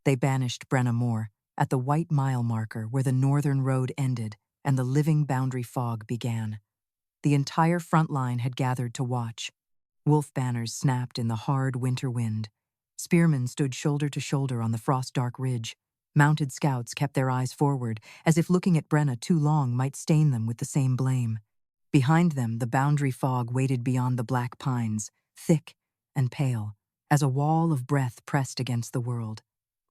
They banished Brenna Mor at the white mile marker where the northern road ended and the living boundary fog began. The entire front line had gathered to watch. Wolf banners snapped in the hard winter wind. Spearmen stood shoulder to shoulder on the frost-dark ridge. Mounted scouts kept their eyes forward, as if looking at Brenna too long might stain them with the same blame. Behind them, the boundary fog waited beyond the black pines, thick and pale, as a wall of breath pressed against the world.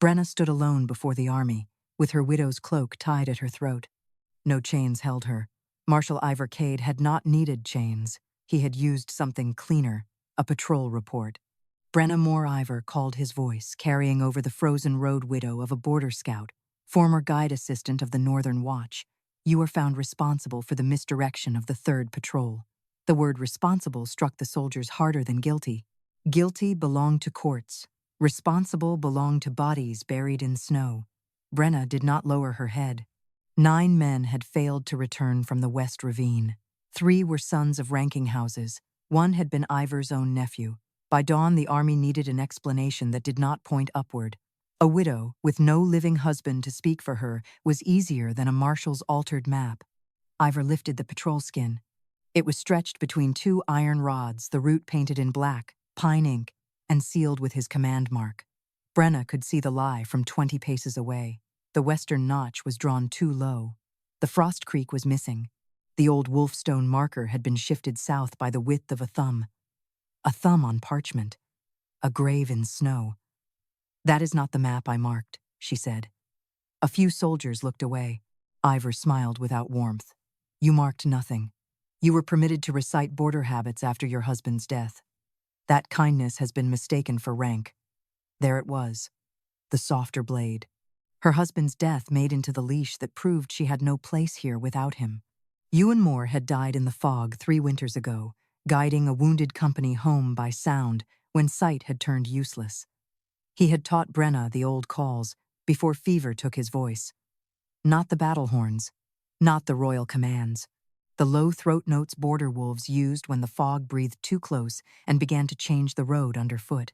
Brenna stood alone before the army, with her widow's cloak tied at her throat. No chains held her. Marshal Ivor Cade had not needed chains. He had used something cleaner, a patrol report. Brenna Mor Ivor called his voice, carrying over the frozen road widow of a border scout, former guide assistant of the Northern Watch. You were found responsible for the misdirection of the 3rd Patrol. The word responsible struck the soldiers harder than guilty. Guilty belonged to courts. Responsible belonged to bodies buried in snow. Brenna did not lower her head. 9 men had failed to return from the West Ravine. 3 were sons of ranking houses. 1 had been Ivor's own nephew. By dawn, the army needed an explanation that did not point upward. A widow, with no living husband to speak for her, was easier than a marshal's altered map. Ivor lifted the patrol skin. It was stretched between 2 iron rods, the root painted in black, pine ink, and sealed with his command mark. Brenna could see the lie from 20 paces away. The western notch was drawn too low. The frost creek was missing. The old wolfstone marker had been shifted south by the width of a thumb. A thumb on parchment. A grave in snow. "That is not the map I marked," she said. A few soldiers looked away. Ivor smiled without warmth. "You marked nothing. You were permitted to recite border habits after your husband's death. That kindness has been mistaken for rank." There it was, the softer blade. Her husband's death made into the leash that proved she had no place here without him. Ewan Moore had died in the fog 3 winters ago, guiding a wounded company home by sound when sight had turned useless. He had taught Brenna the old calls before fever took his voice. Not the battle horns, not the royal commands. The low throat notes border wolves used when the fog breathed too close and began to change the road underfoot.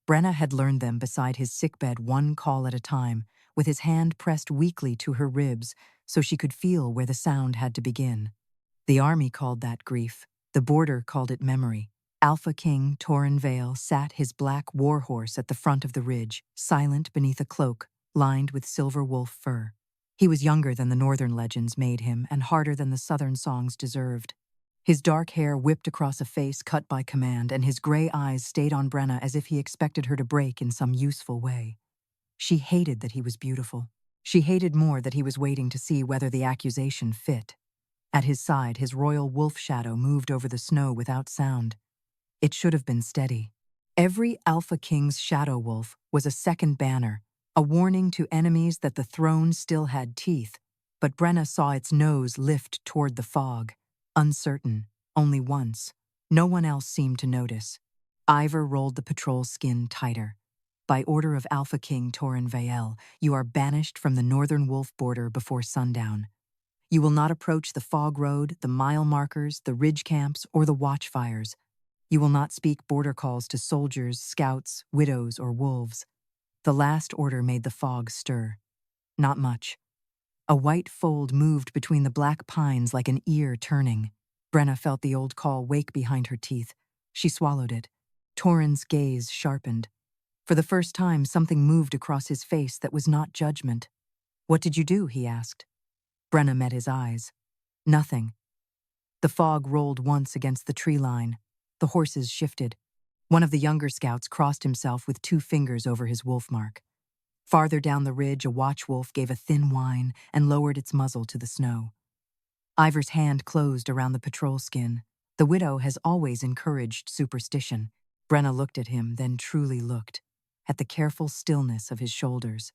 Brenna had learned them beside his sickbed, 1 call at a time, with his hand pressed weakly to her ribs so she could feel where the sound had to begin. The army called that grief. The border called it memory. Alpha King Torren Vael sat his black war horse at the front of the ridge, silent beneath a cloak lined with silver wolf fur. He was younger than the northern legends made him and harder than the southern songs deserved. His dark hair whipped across a face cut by command, and his gray eyes stayed on Brenna as if he expected her to break in some useful way. She hated that he was beautiful. She hated more that he was waiting to see whether the accusation fit. At his side, his royal wolf shadow moved over the snow without sound. It should have been steady. Every Alpha King's shadow wolf was a second banner, a warning to enemies that the throne still had teeth, but Brenna saw its nose lift toward the fog, uncertain, only once. No one else seemed to notice. Ivor rolled the patrol skin tighter. "By order of Alpha King Torren Vael, you are banished from the northern wolf border before sundown. You will not approach the fog road, the mile markers, the ridge camps, or the watchfires. You will not speak border calls to soldiers, scouts, widows, or wolves." The last order made the fog stir. Not much. A white fold moved between the black pines like an ear turning. Brenna felt the old call wake behind her teeth. She swallowed it. Torren's gaze sharpened. For the first time, something moved across his face that was not judgment. "What did you do?" he asked. Brenna met his eyes. "Nothing." The fog rolled once against the tree line. The horses shifted. One of the younger scouts crossed himself with 2 fingers over his wolf mark. Farther down the ridge, a watch wolf gave a thin whine and lowered its muzzle to the snow. Ivor's hand closed around the patrol skin. The widow has always encouraged superstition. Brenna looked at him, then truly looked. At the careful stillness of his shoulders.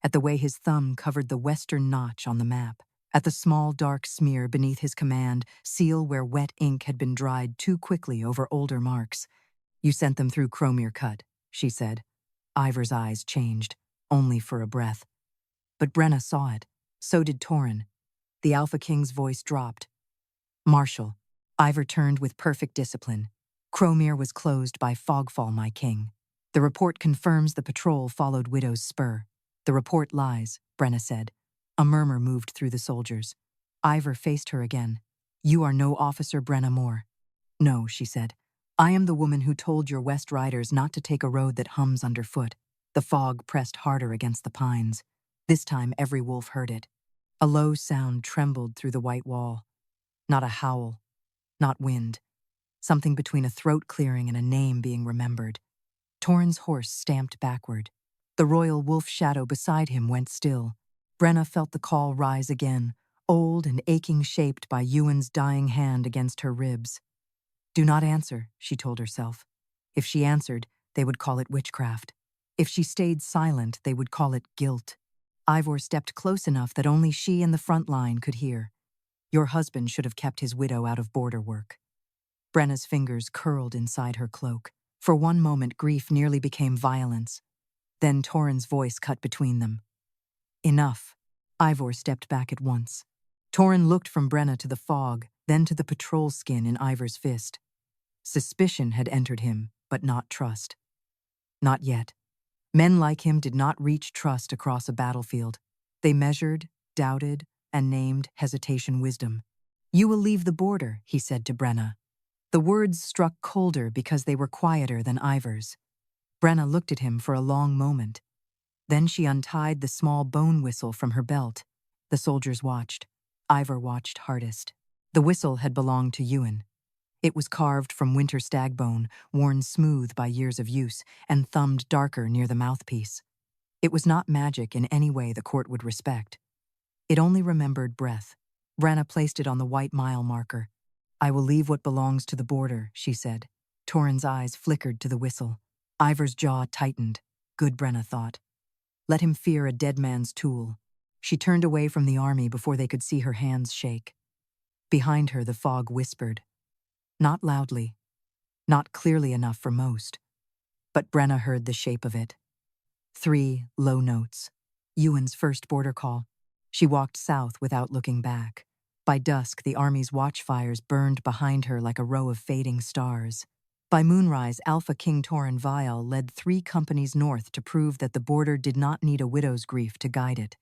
At the way his thumb covered the western notch on the map. At the small dark smear beneath his command seal where wet ink had been dried too quickly over older marks. "You sent them through Cromere Cut," she said. Ivor's eyes changed, only for a breath. But Brenna saw it. So did Torren. The Alpha King's voice dropped. "Marshal." Ivor turned with perfect discipline. "Cromere was closed by fogfall, my king. The report confirms the patrol followed Widow's spur. The report lies, Brenna said. A murmur moved through the soldiers. Ivor faced her again. You are no Officer Brenna Mor. No, she said. I am the woman who told your West Riders not to take a road that hums underfoot. The fog pressed harder against the pines. This time every wolf heard it. A low sound trembled through the white wall. Not a howl, not wind. Something between a throat clearing and a name being remembered. Torren's horse stamped backward. The royal wolf shadow beside him went still. Brenna felt the call rise again, old and aching, shaped by Ewan's dying hand against her ribs. Do not answer, she told herself. If she answered, they would call it witchcraft. If she stayed silent, they would call it guilt. Ivor stepped close enough that only she and the front line could hear. Your husband should have kept his widow out of border work. Brenna's fingers curled inside her cloak. For one moment, grief nearly became violence. Then Torren's voice cut between them. Enough. Ivor stepped back at once. Torren looked from Brenna to the fog, then to the patrol skin in Ivor's fist. Suspicion had entered him, but not trust. Not yet. Men like him did not reach trust across a battlefield. They measured, doubted, and named hesitation wisdom. You will leave the border, he said to Brenna. The words struck colder because they were quieter than Ivor's. Brenna looked at him for a long moment. Then she untied the small bone whistle from her belt. The soldiers watched. Ivor watched hardest. The whistle had belonged to Ewan. It was carved from winter stag bone, worn smooth by years of use, and thumbed darker near the mouthpiece. It was not magic in any way the court would respect. It only remembered breath. Brenna placed it on the white mile marker. I will leave what belongs to the border, she said. Torren's eyes flickered to the whistle. Ivor's jaw tightened. Good, Brenna thought. Let him fear a dead man's tool. She turned away from the army before they could see her hands shake. Behind her, the fog whispered. Not loudly, not clearly enough for most. But Brenna heard the shape of it. 3 low notes. Ewan's first border call. She walked south without looking back. By dusk, the army's watchfires burned behind her like a row of fading stars. By moonrise, Alpha King Torren Vael led 3 companies north to prove that the border did not need a widow's grief to guide it.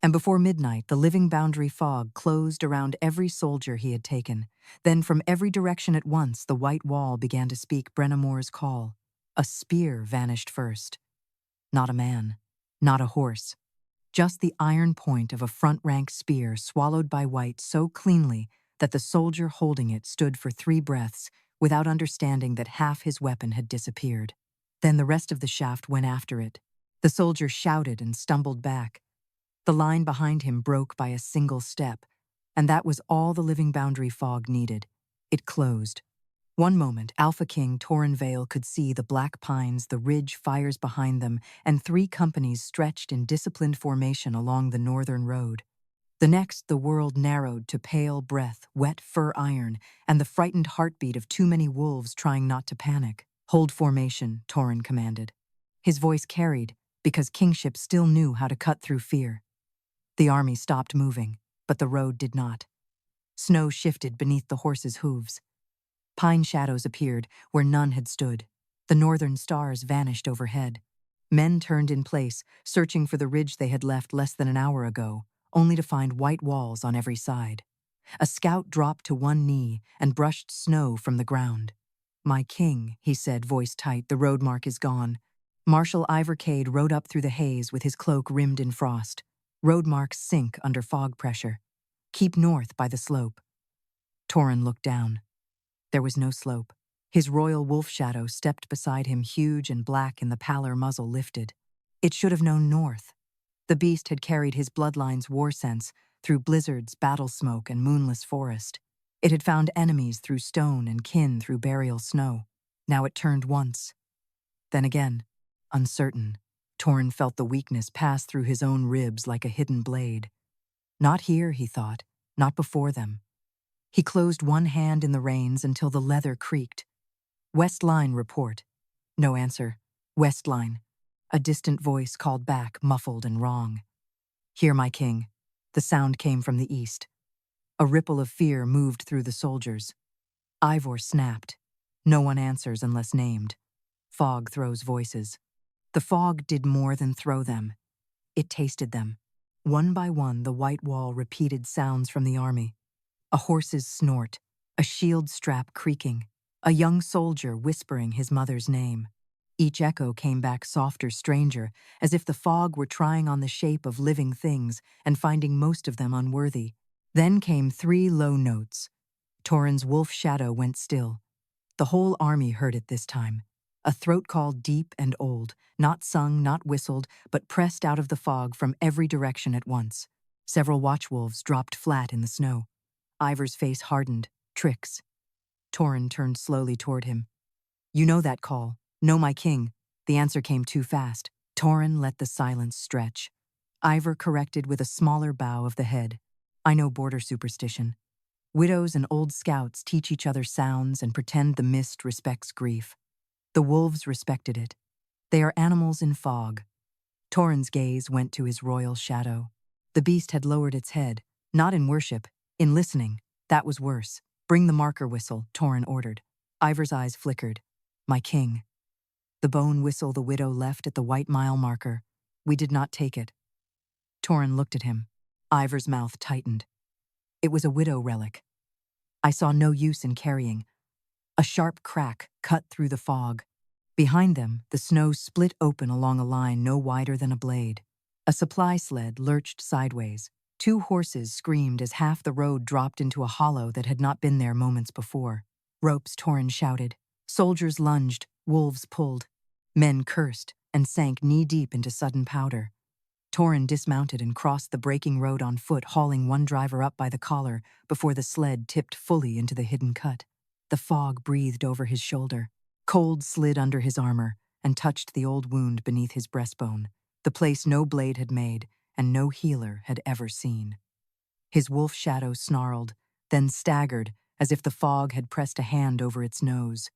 And before midnight, the living boundary fog closed around every soldier he had taken. Then from every direction at once, the white wall began to speak Brenna Mor's call. A spear vanished first. Not a man, not a horse. Just the iron point of a front-rank spear swallowed by white so cleanly that the soldier holding it stood for 3 breaths without understanding that half his weapon had disappeared. Then the rest of the shaft went after it. The soldier shouted and stumbled back. The line behind him broke by a single step, and that was all the living boundary fog needed. It closed. One moment, Alpha King Torren Vael could see the black pines, the ridge fires behind them, and 3 companies stretched in disciplined formation along the northern road. The next, the world narrowed to pale breath, wet fur iron, and the frightened heartbeat of too many wolves trying not to panic. Hold formation, Torren commanded. His voice carried, because kingship still knew how to cut through fear. The army stopped moving, but the road did not. Snow shifted beneath the horses' hooves. Pine shadows appeared where none had stood. The northern stars vanished overhead. Men turned in place, searching for the ridge they had left less than an hour ago, only to find white walls on every side. A scout dropped to one knee and brushed snow from the ground. My king, he said, voice tight, the road mark is gone. Marshal Ivor Cade rode up through the haze with his cloak rimmed in frost. Road marks sink under fog pressure. Keep north by the slope. Torren looked down. There was no slope. His royal wolf shadow stepped beside him, huge and black in the pallor muzzle lifted. It should have known north. The beast had carried his bloodline's war sense through blizzards, battle smoke, and moonless forest. It had found enemies through stone and kin through burial snow. Now it turned once. Then again, uncertain. Torren felt the weakness pass through his own ribs like a hidden blade. Not here, he thought, not before them. He closed one hand in the reins until the leather creaked. West Line report. No answer. West Line. A distant voice called back, muffled and wrong. Hear, my king. The sound came from the east. A ripple of fear moved through the soldiers. Ivor snapped. No one answers unless named. Fog throws voices. The fog did more than throw them. It tasted them. One by one, the white wall repeated sounds from the army. A horse's snort, a shield strap creaking, a young soldier whispering his mother's name. Each echo came back softer, stranger, as if the fog were trying on the shape of living things and finding most of them unworthy. Then came 3 low notes. Torren's wolf shadow went still. The whole army heard it this time. A throat call deep and old, not sung, not whistled, but pressed out of the fog from every direction at once. Several watchwolves dropped flat in the snow. Ivor's face hardened. Tricks. Torren turned slowly toward him. You know that call. No, my king. The answer came too fast. Torren let the silence stretch. Ivor corrected with a smaller bow of the head. I know border superstition. Widows and old scouts teach each other sounds and pretend the mist respects grief. The wolves respected it. They are animals in fog. Torren's gaze went to his royal shadow. The beast had lowered its head, not in worship, in listening. That was worse. Bring the marker whistle, Torren ordered. Ivor's eyes flickered. My king. The bone whistle the widow left at the white mile marker. We did not take it. Torren looked at him. Ivor's mouth tightened. It was a widow relic. I saw no use in carrying. A sharp crack cut through the fog. Behind them, the snow split open along a line no wider than a blade. A supply sled lurched sideways. 2 horses screamed as half the road dropped into a hollow that had not been there moments before. Ropes Torren shouted. Soldiers lunged, wolves pulled. Men cursed and sank knee-deep into sudden powder. Torren dismounted and crossed the breaking road on foot, hauling one driver up by the collar before the sled tipped fully into the hidden cut. The fog breathed over his shoulder. Cold slid under his armor and touched the old wound beneath his breastbone, the place no blade had made and no healer had ever seen. His wolf shadow snarled, then staggered as if the fog had pressed a hand over its nose.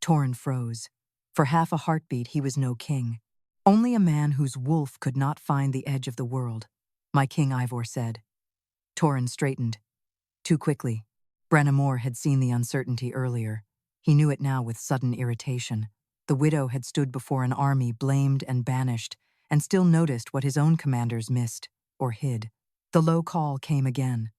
Torren froze. For half a heartbeat he was no king. Only a man whose wolf could not find the edge of the world. My king, Ivor said. Torren straightened. Too quickly. Brenna Mor had seen the uncertainty earlier. He knew it now with sudden irritation. The widow had stood before an army blamed and banished, and still noticed what his own commanders missed, or hid. The low call came again.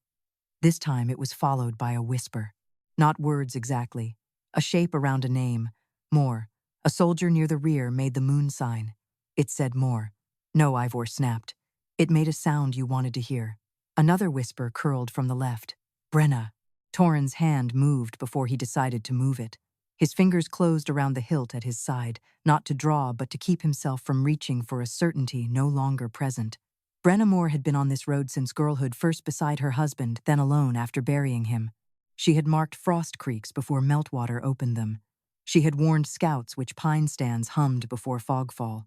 This time it was followed by a whisper. Not words exactly. A shape around a name. Mor. A soldier near the rear made the moon sign. It said Mor. No, Ivor snapped. It made a sound you wanted to hear. Another whisper curled from the left. Brenna. Torren's hand moved before he decided to move it. His fingers closed around the hilt at his side, not to draw but to keep himself from reaching for a certainty no longer present. Brenna Mor had been on this road since girlhood, first beside her husband, then alone after burying him. She had marked frost creeks before meltwater opened them. She had warned scouts which pine stands hummed before fogfall.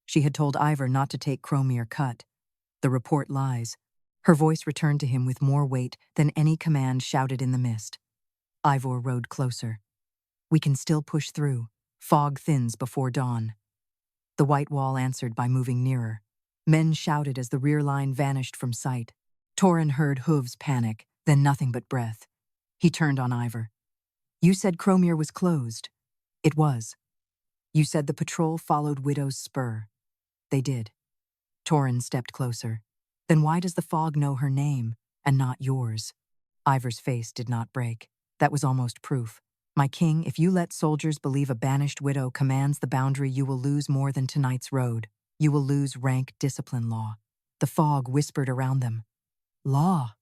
She had told Ivor not to take Cromere Cut. The report lies. Her voice returned to him with more weight than any command shouted in the mist. Ivor rode closer. We can still push through. Fog thins before dawn. The white wall answered by moving nearer. Men shouted as the rear line vanished from sight. Torren heard hooves panic, then nothing but breath. He turned on Ivor. You said Cromere was closed. It was. You said the patrol followed Widow's spur. They did. Torren stepped closer. Then why does the fog know her name, and not yours? Ivor's face did not break. That was almost proof. My king, if you let soldiers believe a banished widow commands the boundary, you will lose more than tonight's road. You will lose rank discipline law. The fog whispered around them. Law?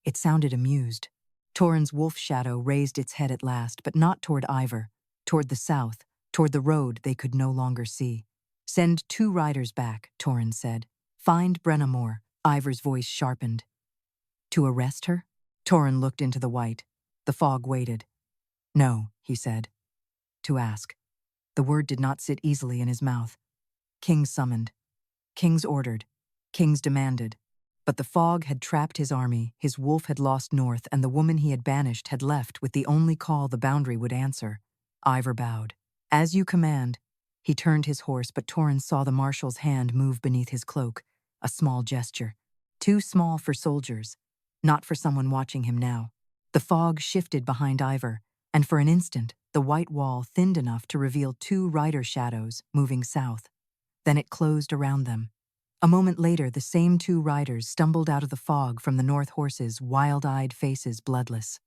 It sounded amused. Torren's wolf shadow raised its head at last, but not toward Ivor, toward the south, toward the road they could no longer see. Send 2 riders back, Torren said. Find Brenna Mor. Ivor's voice sharpened. To arrest her? Torren looked into the white. The fog waited. No, he said. To ask. The word did not sit easily in his mouth. Kings summoned. Kings ordered. Kings demanded. But the fog had trapped his army, his wolf had lost north, and the woman he had banished had left with the only call the boundary would answer. Ivor bowed. As you command. He turned his horse, but Torren saw the marshal's hand move beneath his cloak. A small gesture. Too small for soldiers. Not for someone watching him now. The fog shifted behind Ivor, and for an instant, the white wall thinned enough to reveal 2 rider shadows moving south. Then it closed around them. A moment later, the same two riders stumbled out of the fog from the North horses, wild-eyed faces bloodless.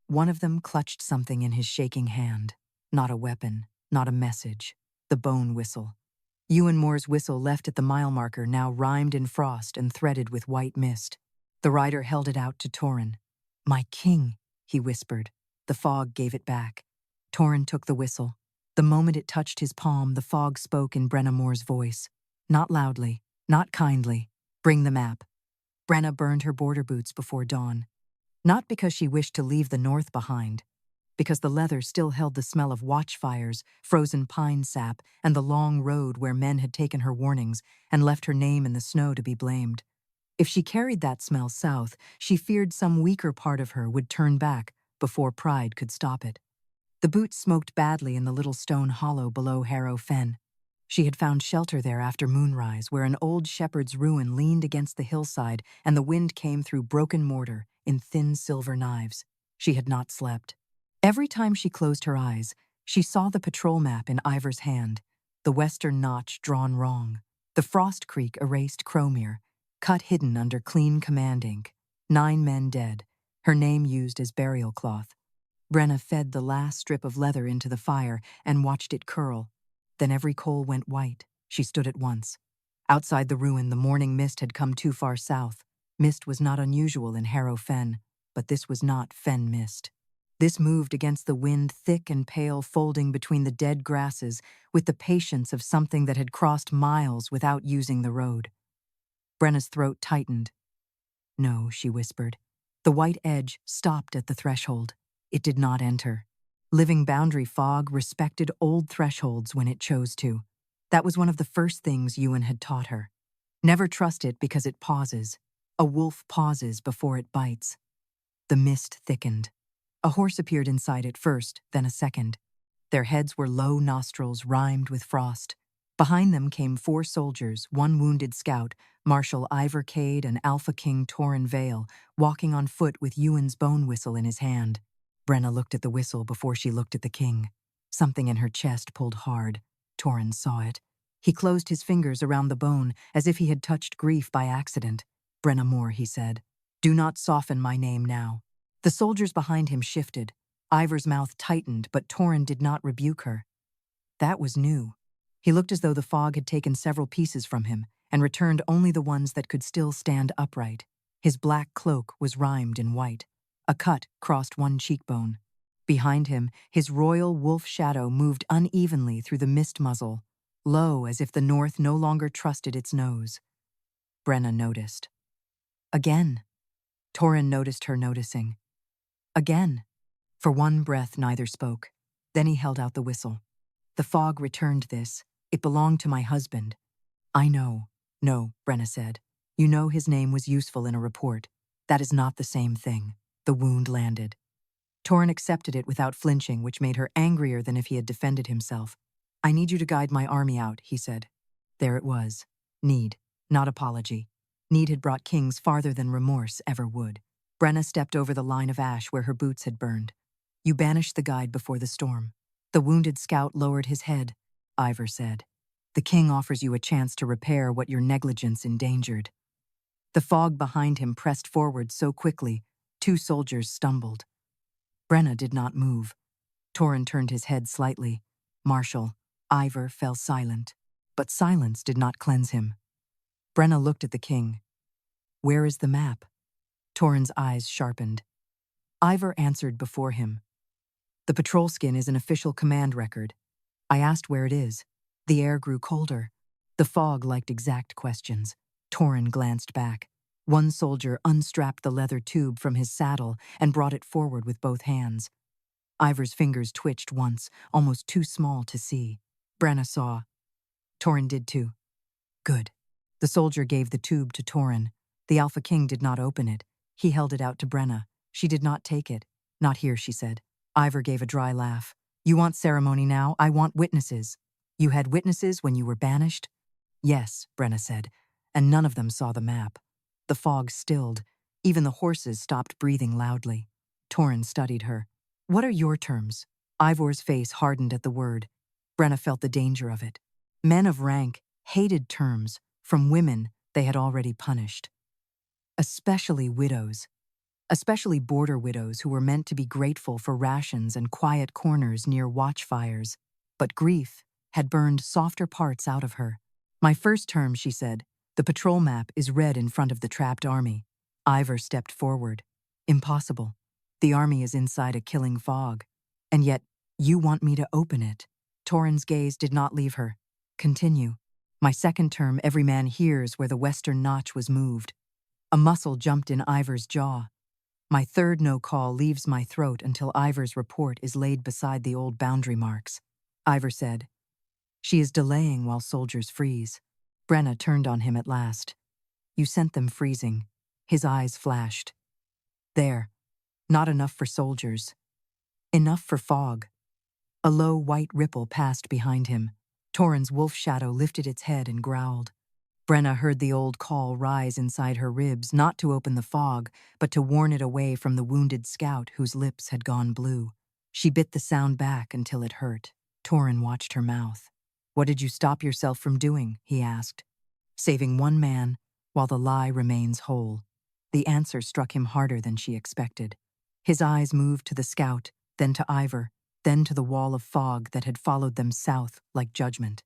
One of them clutched something in his shaking hand. Not a weapon, not a message. The bone whistle. Ewan Mor's whistle left at the mile marker now rhymed in frost and threaded with white mist. The rider held it out to Torren. "My king," he whispered. The fog gave it back. Torren took the whistle. The moment it touched his palm, the fog spoke in Brenna Mor's voice. Not loudly, not kindly. "Bring the map." Brenna burned her border boots before dawn. Not because she wished to leave the north behind, because the leather still held the smell of watchfires, frozen pine sap, and the long road where men had taken her warnings and left her name in the snow to be blamed. If she carried that smell south, she feared some weaker part of her would turn back before pride could stop it. The boots smoked badly in the little stone hollow below Harrow Fen. She had found shelter there after moonrise, where an old shepherd's ruin leaned against the hillside and the wind came through broken mortar in thin silver knives. She had not slept. Every time she closed her eyes, she saw the patrol map in Ivor's hand, the western notch drawn wrong, the Frost Creek erased Cromere, cut hidden under clean command ink, 9 men dead, her name used as burial cloth. Brenna fed the last strip of leather into the fire and watched it curl. Then every coal went white. She stood at once. Outside the ruin, the morning mist had come too far south. Mist was not unusual in Harrow Fen, but this was not fen mist. This moved against the wind, thick and pale, folding between the dead grasses with the patience of something that had crossed miles without using the road. Brenna's throat tightened. "No," she whispered. The white edge stopped at the threshold. It did not enter. Living boundary fog respected old thresholds when it chose to. That was one of the first things Ewan had taught her. Never trust it because it pauses. A wolf pauses before it bites. The mist thickened. A horse appeared inside it first, then a second. Their heads were low nostrils rimed with frost. Behind them came 4 soldiers, 1 wounded scout, Marshal Ivor Cade and Alpha King Torren Vael, walking on foot with Ewan's bone whistle in his hand. Brenna looked at the whistle before she looked at the king. Something in her chest pulled hard. Torren saw it. He closed his fingers around the bone as if he had touched grief by accident. "Brenna Mor," he said. "Do not soften my name now." The soldiers behind him shifted. Ivor's mouth tightened, but Torren did not rebuke her. That was new. He looked as though the fog had taken several pieces from him and returned only the ones that could still stand upright. His black cloak was rimed in white. A cut crossed one cheekbone. Behind him, his royal wolf shadow moved unevenly through the mist muzzle, low as if the north no longer trusted its nose. Brenna noticed. Again. Torren noticed her noticing. Again. For one breath, neither spoke. Then he held out the whistle. "The fog returned this. It belonged to my husband." "I know." "No," Brenna said. "You know his name was useful in a report. That is not the same thing." The wound landed. Torren accepted it without flinching, which made her angrier than if he had defended himself. "I need you to guide my army out," he said. There it was. Need, not apology. Need had brought kings farther than remorse ever would. Brenna stepped over the line of ash where her boots had burned. "You banished the guide before the storm." The wounded scout lowered his head. Ivor said, "The king offers you a chance to repair what your negligence endangered." The fog behind him pressed forward so quickly, 2 soldiers stumbled. Brenna did not move. Torren turned his head slightly. Marshal, Ivor fell silent, but silence did not cleanse him. Brenna looked at the king. "Where is the map?" Torren's eyes sharpened. Ivor answered before him. "The patrol skin is an official command record. I asked where it is. The air grew colder. The fog liked exact questions." Torren glanced back. One soldier unstrapped the leather tube from his saddle and brought it forward with both hands. Ivor's fingers twitched once, almost too small to see. Brenna saw. Torren did too. "Good." The soldier gave the tube to Torren. The Alpha King did not open it. He held it out to Brenna. She did not take it. "Not here," she said. Ivor gave a dry laugh. "You want ceremony now? I want witnesses." "You had witnesses when you were banished?" "Yes," Brenna said, and none of them saw the map. The fog stilled. Even the horses stopped breathing loudly. Torren studied her. "What are your terms?" Ivor's face hardened at the word. Brenna felt the danger of it. Men of rank hated terms, from women they had already punished. Especially widows. Especially border widows who were meant to be grateful for rations and quiet corners near watchfires. But grief had burned softer parts out of her. "My first term," she said. "The patrol map is red in front of the trapped army." Ivor stepped forward. "Impossible. The army is inside a killing fog. And yet, you want me to open it." Torren's gaze did not leave her. "Continue." "My second term, every man hears where the western notch was moved." A muscle jumped in Ivor's jaw. "My third no-call leaves my throat until Ivor's report is laid beside the old boundary marks." Ivor said, "She is delaying while soldiers freeze." Brenna turned on him at last. "You sent them freezing." His eyes flashed. "There. Not enough for soldiers. Enough for fog." A low white ripple passed behind him. Torren's wolf shadow lifted its head and growled. Brenna heard the old call rise inside her ribs, not to open the fog, but to warn it away from the wounded scout whose lips had gone blue. She bit the sound back until it hurt. Torren watched her mouth. "What did you stop yourself from doing?" he asked. "Saving one man, while the lie remains whole." The answer struck him harder than she expected. His eyes moved to the scout, then to Ivor, then to the wall of fog that had followed them south like judgment.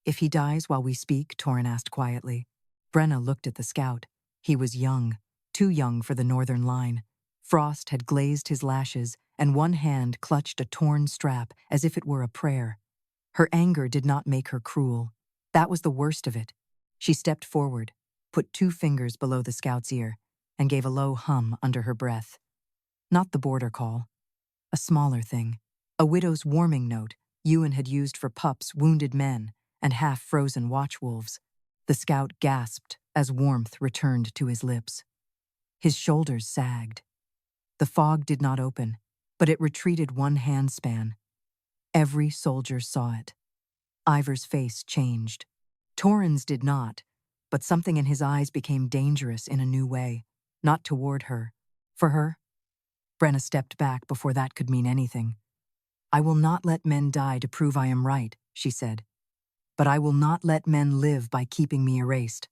"If he dies while we speak?" Torren asked quietly. Brenna looked at the scout. He was young, too young for the northern line. Frost had glazed his lashes, and one hand clutched a torn strap as if it were a prayer. Her anger did not make her cruel. That was the worst of it. She stepped forward, put 2 fingers below the scout's ear, and gave a low hum under her breath. Not the border call. A smaller thing. A widow's warming note Ewan had used for pups, wounded men, and half-frozen watchwolves. The scout gasped as warmth returned to his lips. His shoulders sagged. The fog did not open, but it retreated 1 handspan. Every soldier saw it. Ivor's face changed. Torren's did not, but something in his eyes became dangerous in a new way. Not toward her. For her? Brenna stepped back before that could mean anything. "I will not let men die to prove I am right," she said. "But I will not let men live by keeping me erased."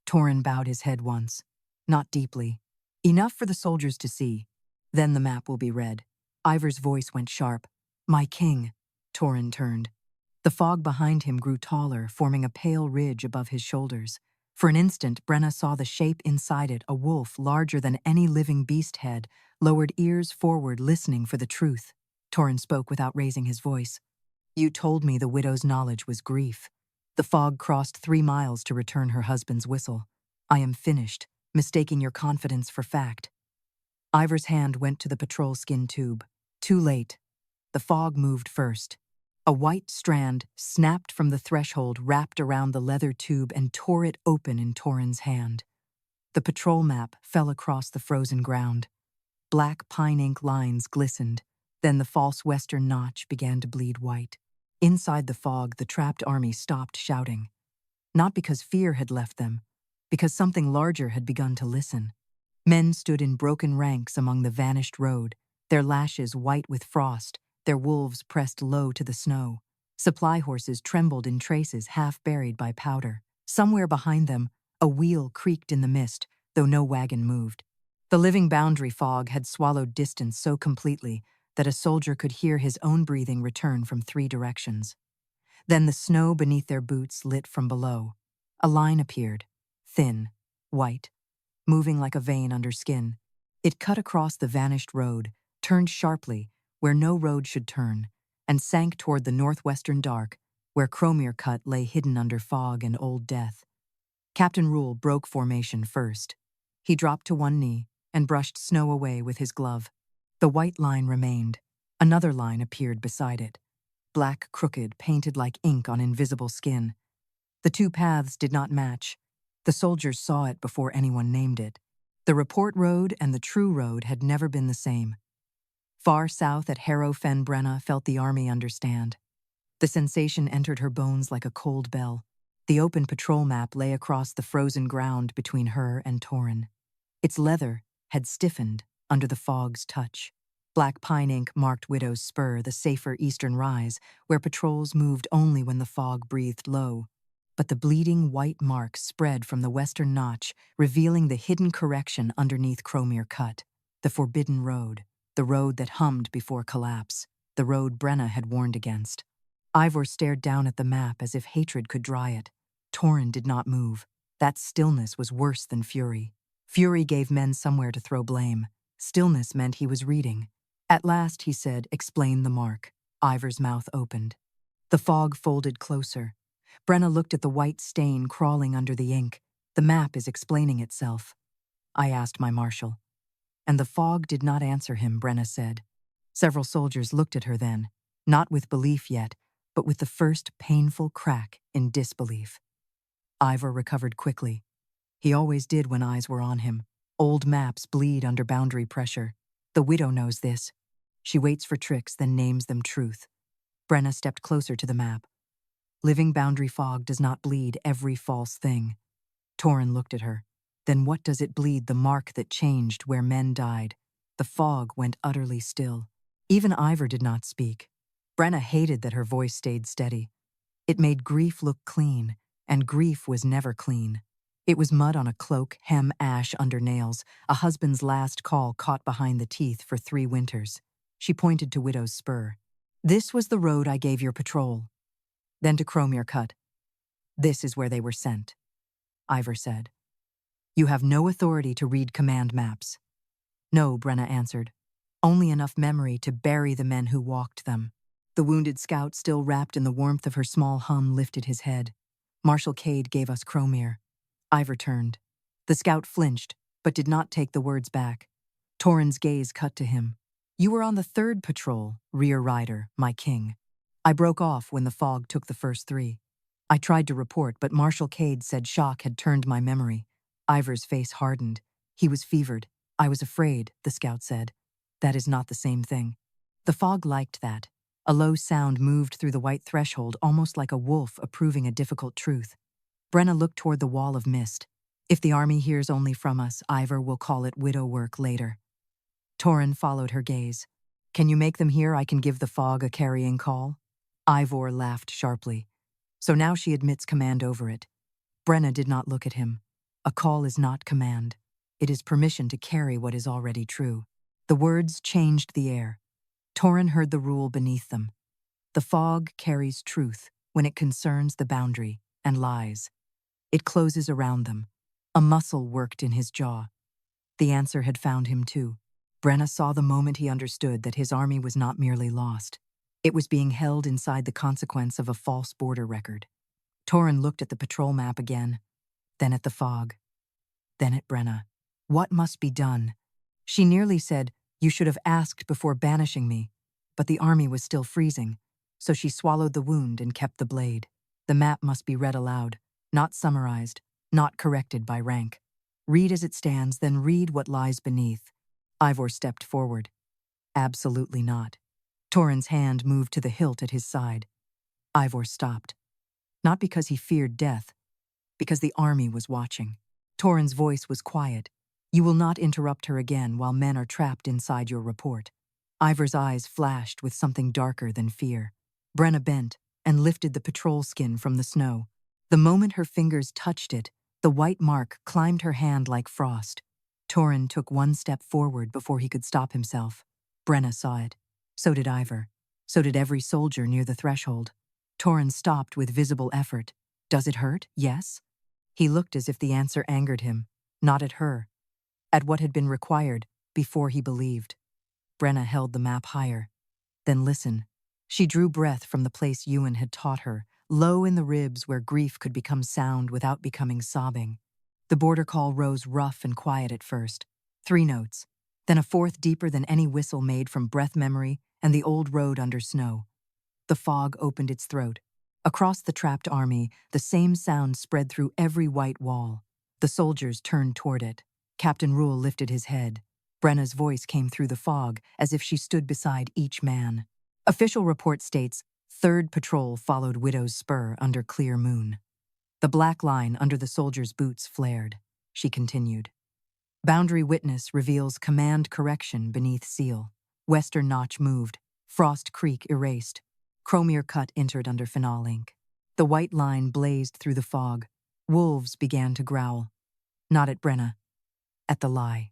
Torren bowed his head once. Not deeply. "Enough for the soldiers to see. Then the map will be read." Ivor's voice went sharp. "My king." Torren turned. The fog behind him grew taller, forming a pale ridge above his shoulders. For an instant, Brenna saw the shape inside it, a wolf larger than any living beast head, lowered ears forward, listening for the truth. Torren spoke without raising his voice. "You told me the widow's knowledge was grief. The fog crossed 3 miles to return her husband's whistle. I am finished, mistaking your confidence for fact." Ivor's hand went to the patrol skin tube. Too late. The fog moved first. A white strand snapped from the threshold, wrapped around the leather tube, and tore it open in Torren's hand. The patrol map fell across the frozen ground. Black pine ink lines glistened. Then the false western notch began to bleed white. Inside the fog, the trapped army stopped shouting. Not because fear had left them, because something larger had begun to listen. Men stood in broken ranks among the vanished road, their lashes white with frost, their wolves pressed low to the snow. Supply horses trembled in traces half buried by powder. Somewhere behind them, a wheel creaked in the mist, though no wagon moved. The living boundary fog had swallowed distance so completely that a soldier could hear his own breathing return from 3 directions. Then the snow beneath their boots lit from below. A line appeared, thin, white, moving like a vein under skin. It cut across the vanished road, turned sharply, where no road should turn, and sank toward the northwestern dark, where Cromere Cut lay hidden under fog and old death. Captain Rule broke formation first. He dropped to one knee and brushed snow away with his glove. The white line remained. Another line appeared beside it. Black, crooked, painted like ink on invisible skin. The 2 paths did not match. The soldiers saw it before anyone named it. The report road and the true road had never been the same. Far south at Harrow Fen, Brenna felt the army understand. The sensation entered her bones like a cold bell. The open patrol map lay across the frozen ground between her and Torren. Its leather had stiffened under the fog's touch. Black pine ink marked Widow's Spur, the safer eastern rise, where patrols moved only when the fog breathed low. but the bleeding white mark spread from the western notch, revealing the hidden correction underneath Cromere Cut. The forbidden road, the road that hummed before collapse, the road Brenna had warned against. Ivor stared down at the map as if hatred could dry it. Torren did not move. That stillness was worse than fury. Fury gave men somewhere to throw blame. Stillness meant he was reading. At last, he said, "Explain the mark." Ivor's mouth opened. The fog folded closer. Brenna looked at the white stain crawling under the ink. "The map is explaining itself." I asked my marshal. And the fog did not answer him, Brenna said. Several soldiers looked at her then, not with belief yet, but with the first painful crack in disbelief. Ivor recovered quickly. He always did when eyes were on him. Old maps bleed under boundary pressure. The widow knows this. She waits for tricks, then names them truth. Brenna stepped closer to the map. Living boundary fog does not bleed every false thing. Torren looked at her. Then what does it bleed? The mark that changed where men died. The fog went utterly still. Even Ivor did not speak. Brenna hated that her voice stayed steady. It made grief look clean, and grief was never clean. It was mud on a cloak, hem ash under nails, a husband's last call caught behind the teeth for 3 winters. She pointed to Widow's Spur. "This was the road I gave your patrol." Then to Cromere Cut. "This is where they were sent," Ivor said. "You have no authority to read command maps." "No," Brenna answered. "Only enough memory to bury the men who walked them." The wounded scout, still wrapped in the warmth of her small hum, lifted his head. "Marshal Cade gave us Cromere." Ivor turned. The scout flinched, but did not take the words back. Torren's gaze cut to him. "You were on the 3rd patrol, rear rider, my king. I broke off when the fog took the first 3. I tried to report, but Marshal Cade said shock had turned my memory." Ivor's face hardened. He was fevered. "I was afraid," the scout said. "That is not the same thing." The fog liked that. A low sound moved through the white threshold, almost like a wolf approving a difficult truth. Brenna looked toward the wall of mist. "If the army hears only from us, Ivor will call it widow work later." Torren followed her gaze. "Can you make them hear I can give the fog a carrying call?" Ivor laughed sharply. "So now she admits command over it." Brenna did not look at him. A call is not command. It is permission to carry what is already true. The words changed the air. Torren heard the rule beneath them. The fog carries truth when it concerns the boundary and lies. It closes around them. A muscle worked in his jaw. The answer had found him too. Brenna saw the moment he understood that his army was not merely lost. It was being held inside the consequence of a false border record. Torren looked at the patrol map again, then at the fog, then at Brenna. What must be done? She nearly said, "You should have asked before banishing me," but the army was still freezing, so she swallowed the wound and kept the blade. The map must be read aloud, not summarized, not corrected by rank. Read as it stands, then read what lies beneath. Ivor stepped forward. "Absolutely not." Torren's hand moved to the hilt at his side. Ivor stopped. Not because he feared death, because the army was watching. Torren's voice was quiet. "You will not interrupt her again while men are trapped inside your report." Ivor's eyes flashed with something darker than fear. Brenna bent and lifted the patrol skin from the snow. The moment her fingers touched it, the white mark climbed her hand like frost. Torren took 1 step forward before he could stop himself. Brenna saw it. So did Ivor. So did every soldier near the threshold. Torren stopped with visible effort. "Does it hurt? Yes?" He looked as if the answer angered him, not at her, at what had been required before he believed. Brenna held the map higher. "Then listen." She drew breath from the place Ewan had taught her, low in the ribs where grief could become sound without becoming sobbing. The border call rose rough and quiet at first. 3 notes, then a 4th deeper than any whistle made from breath memory and the old road under snow. The fog opened its throat. Across the trapped army, the same sound spread through every white wall. The soldiers turned toward it. Captain Rule lifted his head. Brenna's voice came through the fog, as if she stood beside each man. "Official report states, 3rd Patrol followed Widow's Spur under clear moon." The black line under the soldiers' boots flared. She continued. "Boundary witness reveals command correction beneath seal. Western notch moved. Frost Creek erased. Cromere Cut entered under phenol ink." The white line blazed through the fog. Wolves began to growl. Not at Brenna, at the lie.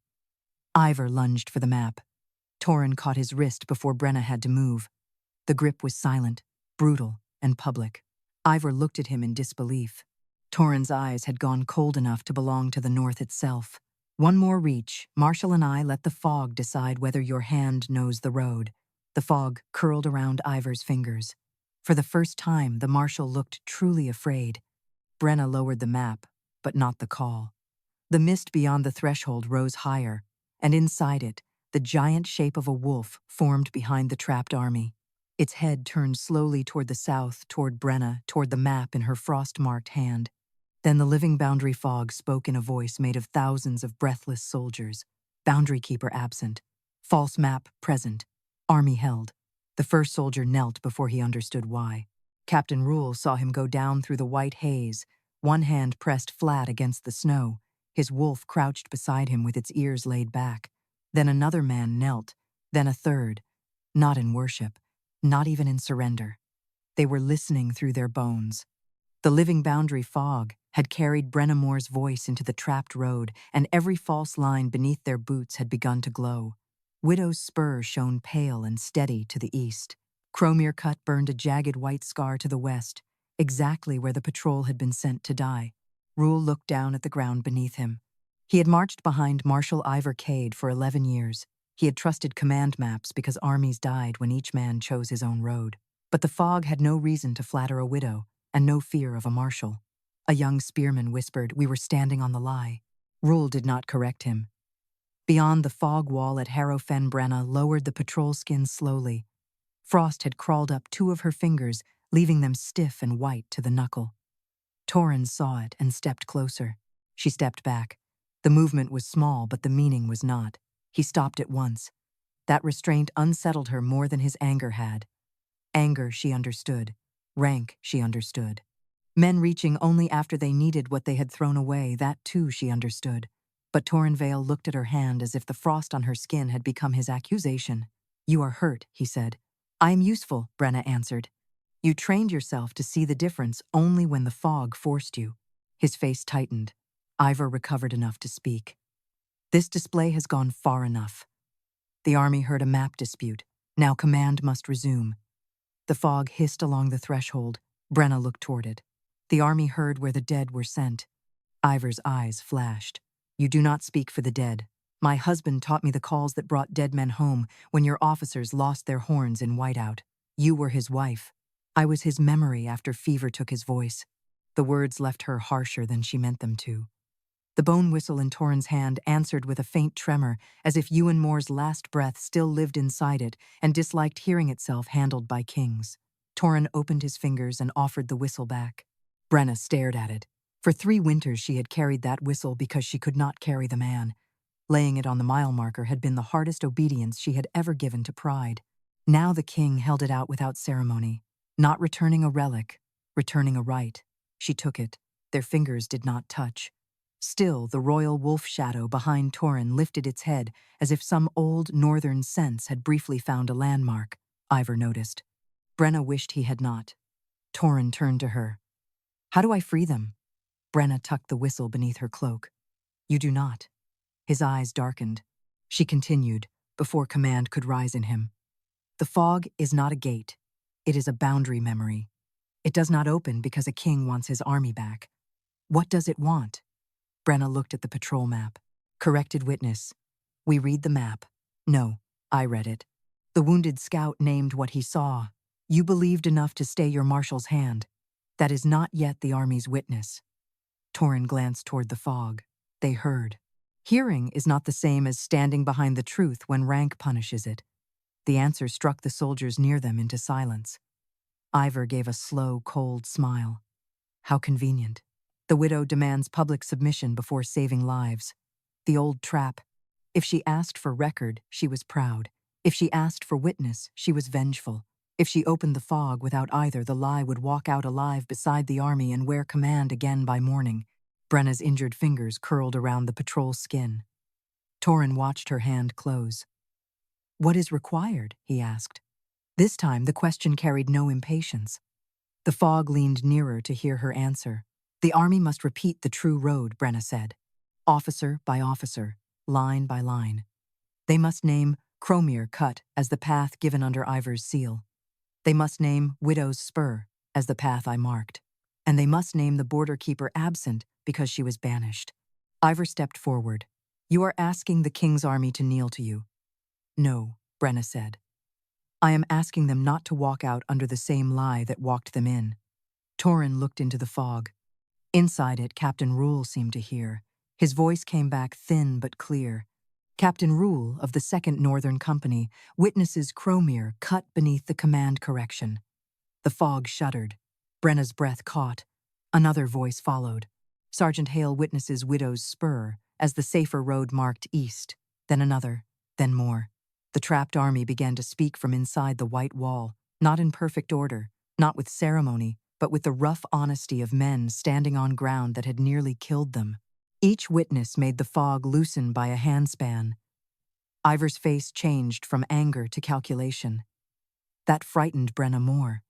Ivor lunged for the map. Torren caught his wrist before Brenna had to move. The grip was silent, brutal, and public. Ivor looked at him in disbelief. Torren's eyes had gone cold enough to belong to the north itself. One more reach, Marshall and I let the fog decide whether your hand knows the road. The fog curled around Ivor's fingers. For the first time, the marshal looked truly afraid. Brenna lowered the map, but not the call. The mist beyond the threshold rose higher, and inside it, the giant shape of a wolf formed behind the trapped army. Its head turned slowly toward the south, toward Brenna, toward the map in her frost-marked hand. Then the living boundary fog spoke in a voice made of thousands of breathless soldiers. Boundary keeper absent. False map present. Army held. The first soldier knelt before he understood why. Captain Rule saw him go down through the white haze, one hand pressed flat against the snow. His wolf crouched beside him with its ears laid back. Then another man knelt, then a third. Not in worship, not even in surrender. They were listening through their bones. The living boundary fog had carried Brenna Mor's voice into the trapped road, and every false line beneath their boots had begun to glow. Widow's spur shone pale and steady to the east. Cromere Cut burned a jagged white scar to the west, exactly where the patrol had been sent to die. Rule looked down at the ground beneath him. He had marched behind Marshal Ivor Cade for 11 years. He had trusted command maps because armies died when each man chose his own road. But the fog had no reason to flatter a widow, and no fear of a marshal. A young spearman whispered, "We were standing on the lie." Rule did not correct him. Beyond the fog wall at Harrow Fen, Brenna lowered the patrol skin slowly. Frost had crawled up 2 of her fingers, leaving them stiff and white to the knuckle. Torren saw it and stepped closer. She stepped back. The movement was small, but the meaning was not. He stopped at once. That restraint unsettled her more than his anger had. Anger, she understood. Rank, she understood. Men reaching only after they needed what they had thrown away, that too she understood. But Torren Vael looked at her hand as if the frost on her skin had become his accusation. "You are hurt," he said. "I am useful," Brenna answered. "You trained yourself to see the difference only when the fog forced you." His face tightened. Ivor recovered enough to speak. "This display has gone far enough. The army heard a map dispute. Now command must resume." The fog hissed along the threshold. Brenna looked toward it. "The army heard where the dead were sent." Ivor's eyes flashed. "You do not speak for the dead. My husband taught me the calls that brought dead men home when your officers lost their horns in whiteout. You were his wife. I was his memory after fever took his voice." The words left her harsher than she meant them to. The bone whistle in Torren's hand answered with a faint tremor, as if Ewan Moore's last breath still lived inside it and disliked hearing itself handled by kings. Torren opened his fingers and offered the whistle back. Brenna stared at it. For 3 winters she had carried that whistle because she could not carry the man. Laying it on the mile marker had been the hardest obedience she had ever given to pride. Now the king held it out without ceremony, not returning a relic, returning a right. She took it. Their fingers did not touch. Still, the royal wolf shadow behind Torren lifted its head as if some old northern sense had briefly found a landmark, Ivor noticed. Brenna wished he had not. Torren turned to her. "How do I free them?" Brenna tucked the whistle beneath her cloak. "You do not." His eyes darkened. She continued, before command could rise in him. "The fog is not a gate. It is a boundary memory. It does not open because a king wants his army back. What does it want?" Brenna looked at the patrol map. "Corrected witness. We read the map." "No, I read it. The wounded scout named what he saw. You believed enough to stay your marshal's hand. That is not yet the army's witness." Torren glanced toward the fog. They heard. Hearing is not the same as standing behind the truth when rank punishes it. The answer struck the soldiers near them into silence. Ivor gave a slow, cold smile. How convenient. The widow demands public submission before saving lives. The old trap. If she asked for record, she was proud. If she asked for witness, she was vengeful. If she opened the fog without either, the lie would walk out alive beside the army and wear command again by morning. Brenna's injured fingers curled around the patrol skin. Torren watched her hand close. "What is required?" he asked. This time the question carried no impatience. The fog leaned nearer to hear her answer. The army must repeat the true road, Brenna said. Officer by officer, line by line. They must name Cromere Cut as the path given under Ivor's seal. They must name Widow's Spur as the path I marked. And they must name the border keeper absent because she was banished. Ivor stepped forward. You are asking the king's army to kneel to you. No, Brenna said. I am asking them not to walk out under the same lie that walked them in. Torren looked into the fog. Inside it, Captain Rule seemed to hear. His voice came back thin but clear. Captain Rule of the 2nd Northern Company witnesses Cromere cut beneath the command correction. The fog shuddered. Brenna's breath caught. Another voice followed. Sergeant Hale witnesses Widow's Spur as the safer road marked east. Then another, then more. The trapped army began to speak from inside the white wall, not in perfect order, not with ceremony, but with the rough honesty of men standing on ground that had nearly killed them. Each witness made the fog loosen by a handspan. Ivor's face changed from anger to calculation. That frightened Brenna Mor.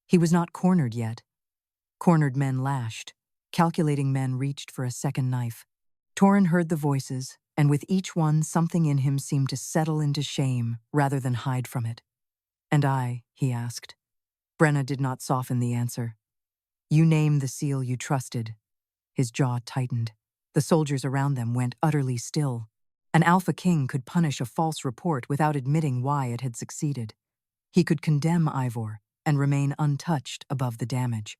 He was not cornered yet. Cornered men lashed. Calculating men reached for a second knife. Torren heard the voices, and with each one something in him seemed to settle into shame rather than hide from it. And I, he asked. Brenna did not soften the answer. You name the seal you trusted. His jaw tightened. The soldiers around them went utterly still. An Alpha King could punish a false report without admitting why it had succeeded. He could condemn Ivor and remain untouched above the damage.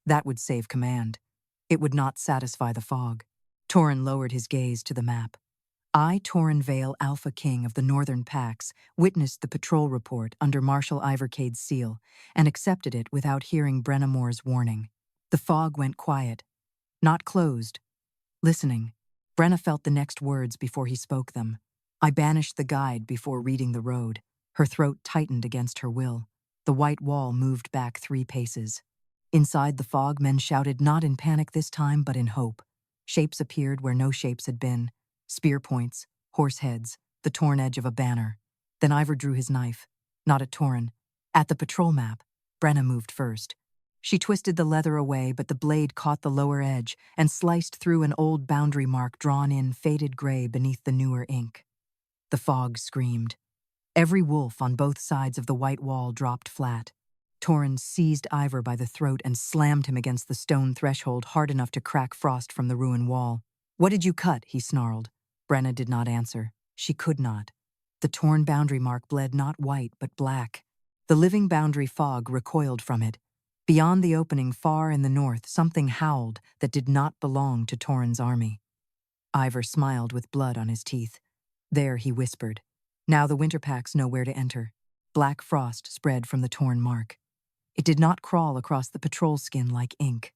That would save command. It would not satisfy the fog. Torren lowered his gaze to the map. I, Torren Vael, Alpha King of the Northern Pax, witnessed the patrol report under Marshal Ivorcade's seal and accepted it without hearing Brenna Mor's warning. The fog went quiet. Not closed. Listening. Brenna felt the next words before he spoke them. I banished the guide before reading the road. Her throat tightened against her will. The white wall moved back 3 paces. Inside the fog, men shouted not in panic this time, but in hope. Shapes appeared where no shapes had been. Spear points, horse heads, the torn edge of a banner. Then Ivor drew his knife. Not at Torren. At the patrol map. Brenna moved first. She twisted the leather away, but the blade caught the lower edge and sliced through an old boundary mark drawn in faded gray beneath the newer ink. The fog screamed. Every wolf on both sides of the white wall dropped flat. Torren seized Ivor by the throat and slammed him against the stone threshold hard enough to crack frost from the ruined wall. What did you cut? He snarled. Brenna did not answer. She could not. The torn boundary mark bled not white but black. The living boundary fog recoiled from it. Beyond the opening far in the north, something howled that did not belong to Torren's army. Ivor smiled with blood on his teeth. There, he whispered. Now the winterpacks know where to enter. Black frost spread from the torn mark. It did not crawl across the patrol skin like ink.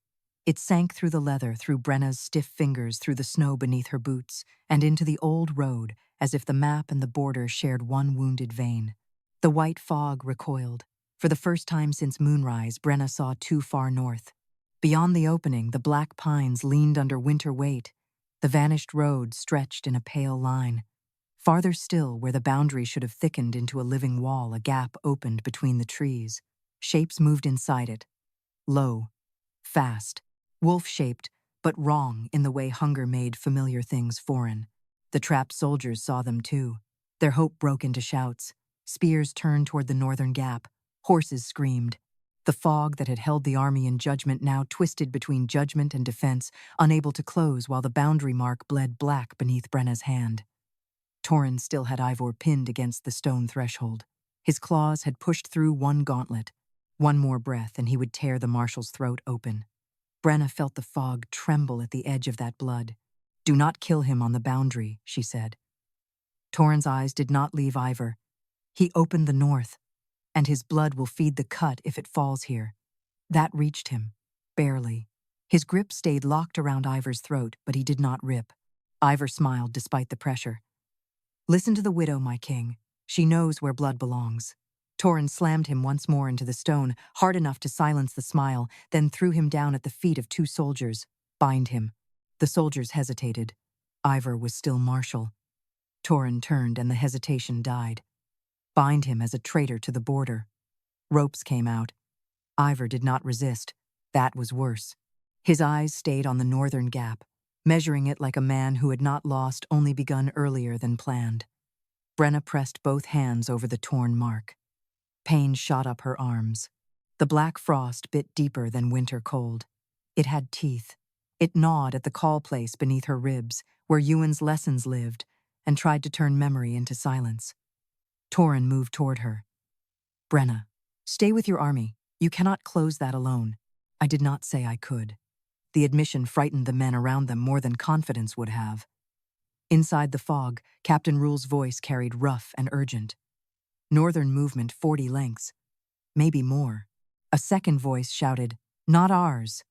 It sank through the leather, through Brenna's stiff fingers, through the snow beneath her boots, and into the old road, as if the map and the border shared one wounded vein. The white fog recoiled. For the first time since moonrise, Brenna saw too far north. Beyond the opening, the black pines leaned under winter weight. The vanished road stretched in a pale line. Farther still, where the boundary should have thickened into a living wall, a gap opened between the trees. Shapes moved inside it. Low. Fast. Wolf-shaped, but wrong in the way hunger made familiar things foreign. The trapped soldiers saw them too. Their hope broke into shouts. Spears turned toward the northern gap. Horses screamed. The fog that had held the army in judgment now twisted between judgment and defense, unable to close while the boundary mark bled black beneath Brenna's hand. Torren still had Ivor pinned against the stone threshold. His claws had pushed through one gauntlet. One more breath and he would tear the marshal's throat open. Brenna felt the fog tremble at the edge of that blood. Do not kill him on the boundary, she said. Torren's eyes did not leave Ivor. He opened the north, and his blood will feed the cut if it falls here. That reached him, barely. His grip stayed locked around Ivor's throat, but he did not rip. Ivor smiled despite the pressure. Listen to the widow, my king. She knows where blood belongs. Torren slammed him once more into the stone, hard enough to silence the smile, then threw him down at the feet of 2 soldiers. Bind him. The soldiers hesitated. Ivor was still marshal. Torren turned and the hesitation died. Bind him as a traitor to the border. Ropes came out. Ivor did not resist. That was worse. His eyes stayed on the northern gap, measuring it like a man who had not lost, only begun earlier than planned. Brenna pressed both hands over the torn mark. Pain shot up her arms. The black frost bit deeper than winter cold. It had teeth. It gnawed at the call place beneath her ribs, where Ewan's lessons lived, and tried to turn memory into silence. Torren moved toward her. Brenna, stay with your army. You cannot close that alone. I did not say I could. The admission frightened the men around them more than confidence would have. Inside the fog, Captain Rule's voice carried rough and urgent. Northern movement 40 lengths. Maybe more. A second voice shouted, "Not ours."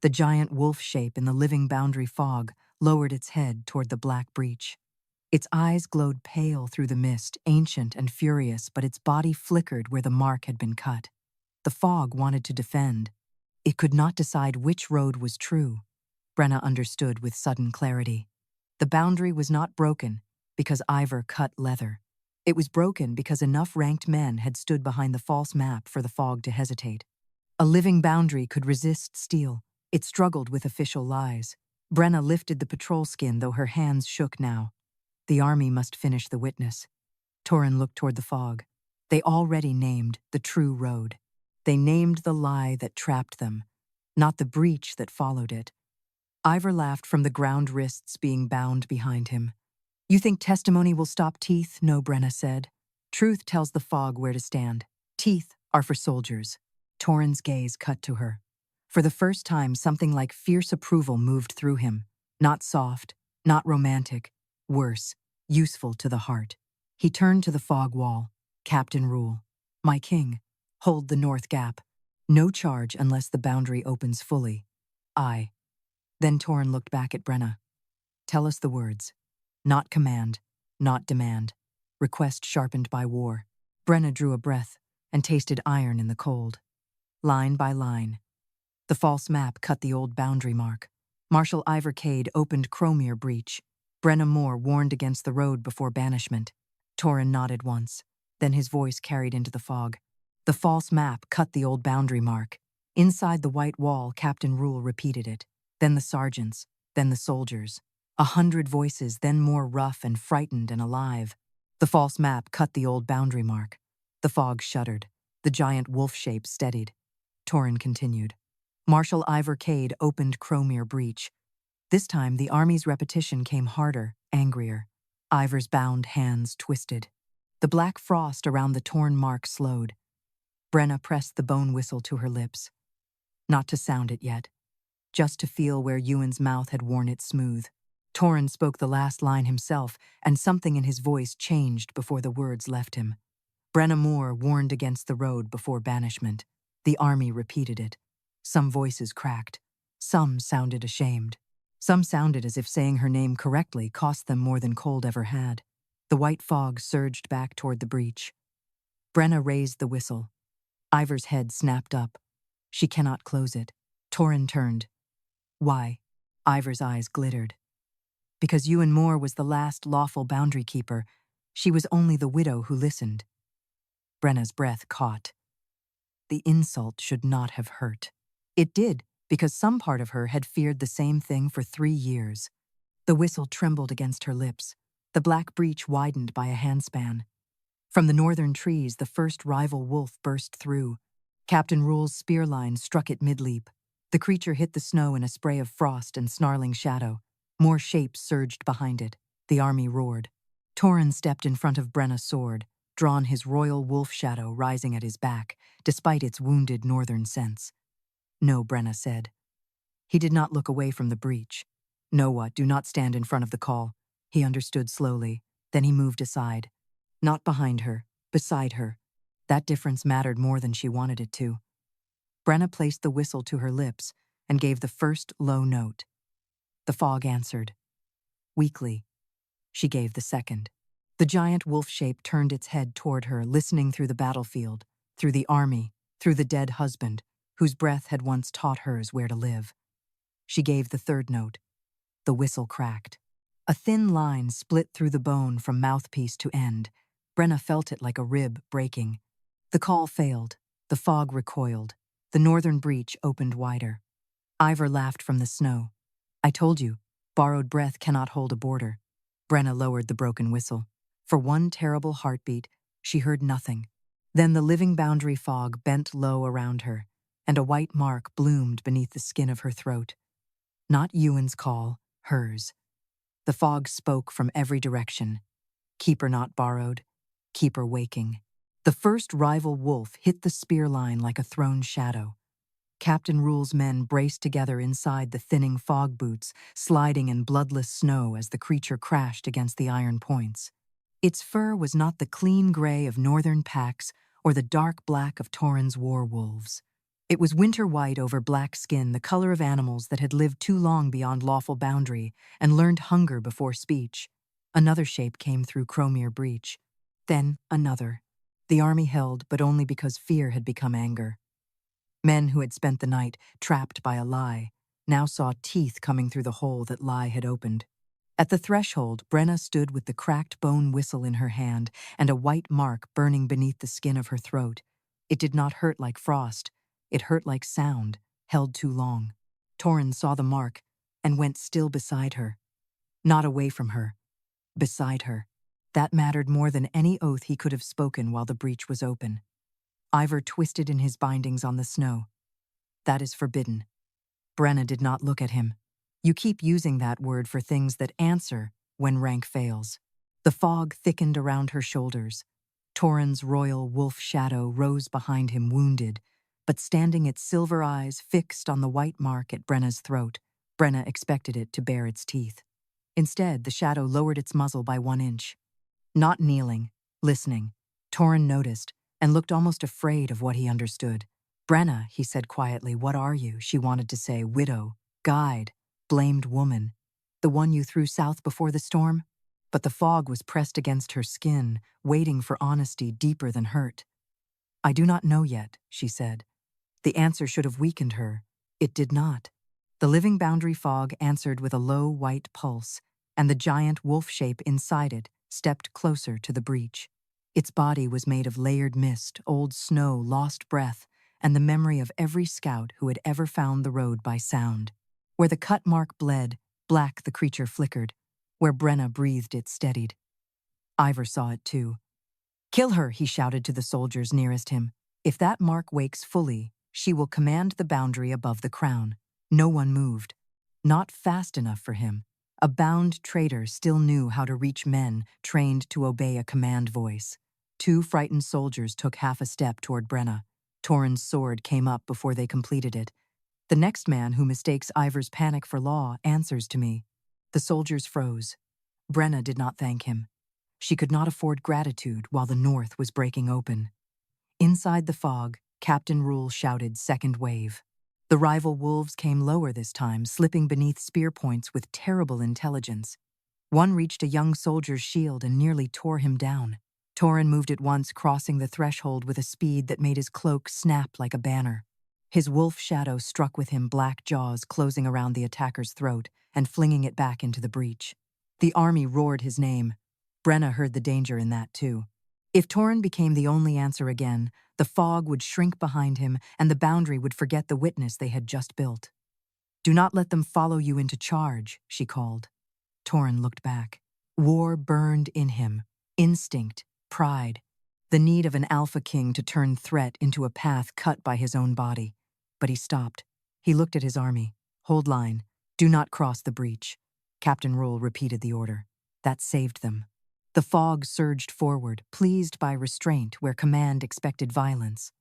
The giant wolf shape in the living boundary fog lowered its head toward the black breach. Its eyes glowed pale through the mist, ancient and furious, but its body flickered where the mark had been cut. The fog wanted to defend. It could not decide which road was true. Brenna understood with sudden clarity. The boundary was not broken because Ivor cut leather. It was broken because enough ranked men had stood behind the false map for the fog to hesitate. A living boundary could resist steel. It struggled with official lies. Brenna lifted the patrol skin, though her hands shook now. The army must finish the witness. Torren looked toward the fog. They already named the true road. They named the lie that trapped them, not the breach that followed it. Ivor laughed from the ground, wrists being bound behind him. You think testimony will stop teeth? No, Brenna said. Truth tells the fog where to stand. Teeth are for soldiers. Torren's gaze cut to her. For the first time, something like fierce approval moved through him. Not soft, not romantic. Worse, useful to the heart. He turned to the fog wall. Captain Rule. My king. Hold the north gap. No charge unless the boundary opens fully. Aye. Then Torren looked back at Brenna. Tell us the words. Not command, not demand. Request sharpened by war. Brenna drew a breath and tasted iron in the cold. Line by line. The false map cut the old boundary mark. Marshal Ivor Cade opened Cromere breach. Brenna Mor warned against the road before banishment. Torren nodded once. Then his voice carried into the fog. The false map cut the old boundary mark. Inside the white wall, Captain Rule repeated it. Then the sergeants, then the soldiers. 100 voices, then more rough and frightened and alive. The false map cut the old boundary mark. The fog shuddered. The giant wolf shape steadied. Torren continued. Marshal Ivor Cade opened Cromere breach. This time, the army's repetition came harder, angrier. Ivor's bound hands twisted. The black frost around the torn mark slowed. Brenna pressed the bone whistle to her lips. Not to sound it yet. Just to feel where Ewan's mouth had worn it smooth. Torren spoke the last line himself, and something in his voice changed before the words left him. Brenna Mor warned against the road before banishment. The army repeated it. Some voices cracked. Some sounded ashamed. Some sounded as if saying her name correctly cost them more than cold ever had. The white fog surged back toward the breach. Brenna raised the whistle. Ivor's head snapped up. She cannot close it. Torren turned. Why? Ivor's eyes glittered. Because Ewan Mor was the last lawful boundary keeper. She was only the widow who listened. Brenna's breath caught. The insult should not have hurt. It did, because some part of her had feared the same thing for 3 years. The whistle trembled against her lips. The black breach widened by a handspan. From the northern trees, the first rival wolf burst through. Captain Rule's spear line struck it mid-leap. The creature hit the snow in a spray of frost and snarling shadow. More shapes surged behind it. The army roared. Torren stepped in front of Brenna's sword, drawn his royal wolf shadow rising at his back, despite its wounded northern sense. No, Brenna said. He did not look away from the breach. No, what? Do not stand in front of the call. He understood slowly. Then he moved aside. Not behind her, beside her. That difference mattered more than she wanted it to. Brenna placed the whistle to her lips and gave the first low note. The fog answered. Weakly, she gave the second. The giant wolf shape turned its head toward her, listening through the battlefield, through the army, through the dead husband, whose breath had once taught hers where to live. She gave the third note. The whistle cracked. A thin line split through the bone from mouthpiece to end. Brenna felt it like a rib breaking. The call failed. The fog recoiled. The northern breach opened wider. Ivor laughed from the snow. I told you, borrowed breath cannot hold a border. Brenna lowered the broken whistle. For one terrible heartbeat, she heard nothing. Then the living boundary fog bent low around her, and a white mark bloomed beneath the skin of her throat. Not Ewan's call, hers. The fog spoke from every direction. Keeper not borrowed, keeper waking. The first rival wolf hit the spear line like a thrown shadow. Captain Rule's men braced together inside the thinning fog boots, sliding in bloodless snow as the creature crashed against the iron points. Its fur was not the clean gray of northern packs or the dark black of Torren's war wolves. It was winter white over black skin, the color of animals that had lived too long beyond lawful boundary and learned hunger before speech. Another shape came through Cromere breach. Then another. The army held, but only because fear had become anger. Men who had spent the night trapped by a lie now saw teeth coming through the hole that lie had opened. At the threshold, Brenna stood with the cracked bone whistle in her hand and a white mark burning beneath the skin of her throat. It did not hurt like frost. It hurt like sound, held too long. Torren saw the mark and went still beside her. Not away from her, beside her. That mattered more than any oath he could have spoken while the breach was open. Ivor twisted in his bindings on the snow. That is forbidden. Brenna did not look at him. You keep using that word for things that answer when rank fails. The fog thickened around her shoulders. Torren's royal wolf shadow rose behind him, wounded, but standing its silver eyes fixed on the white mark at Brenna's throat. Brenna expected it to bare its teeth. Instead, the shadow lowered its muzzle by 1 inch. Not kneeling, listening, Torren noticed and looked almost afraid of what he understood. Brenna, he said quietly, what are you? She wanted to say widow, guide, blamed woman, the one you threw south before the storm? But the fog was pressed against her skin, waiting for honesty deeper than hurt. I do not know yet, she said. The answer should have weakened her. It did not. The living boundary fog answered with a low white pulse, and the giant wolf shape inside it stepped closer to the breach. Its body was made of layered mist, old snow, lost breath, and the memory of every scout who had ever found the road by sound. Where the cut mark bled, black the creature flickered. Where Brenna breathed, it steadied. Ivor saw it too. Kill her, he shouted to the soldiers nearest him. If that mark wakes fully, she will command the boundary above the crown. No one moved. Not fast enough for him. A bound traitor still knew how to reach men trained to obey a command voice. 2 frightened soldiers took half a step toward Brenna. Torren's sword came up before they completed it. The next man who mistakes Ivor's panic for law answers to me. The soldiers froze. Brenna did not thank him. She could not afford gratitude while the north was breaking open. Inside the fog, Captain Rule shouted, second wave. The rival wolves came lower this time, slipping beneath spear points with terrible intelligence. One reached a young soldier's shield and nearly tore him down. Torren moved at once, crossing the threshold with a speed that made his cloak snap like a banner. His wolf shadow struck with him, black jaws closing around the attacker's throat and flinging it back into the breach. The army roared his name. Brenna heard the danger in that too. If Torren became the only answer again, the fog would shrink behind him and the boundary would forget the witness they had just built. Do not let them follow you into charge, she called. Torren looked back. War burned in him. Instinct, pride, the need of an Alpha King to turn threat into a path cut by his own body. But he stopped. He looked at his army. Hold line. Do not cross the breach. Captain Rule repeated the order. That saved them. The fog surged forward, pleased by restraint where command expected violence.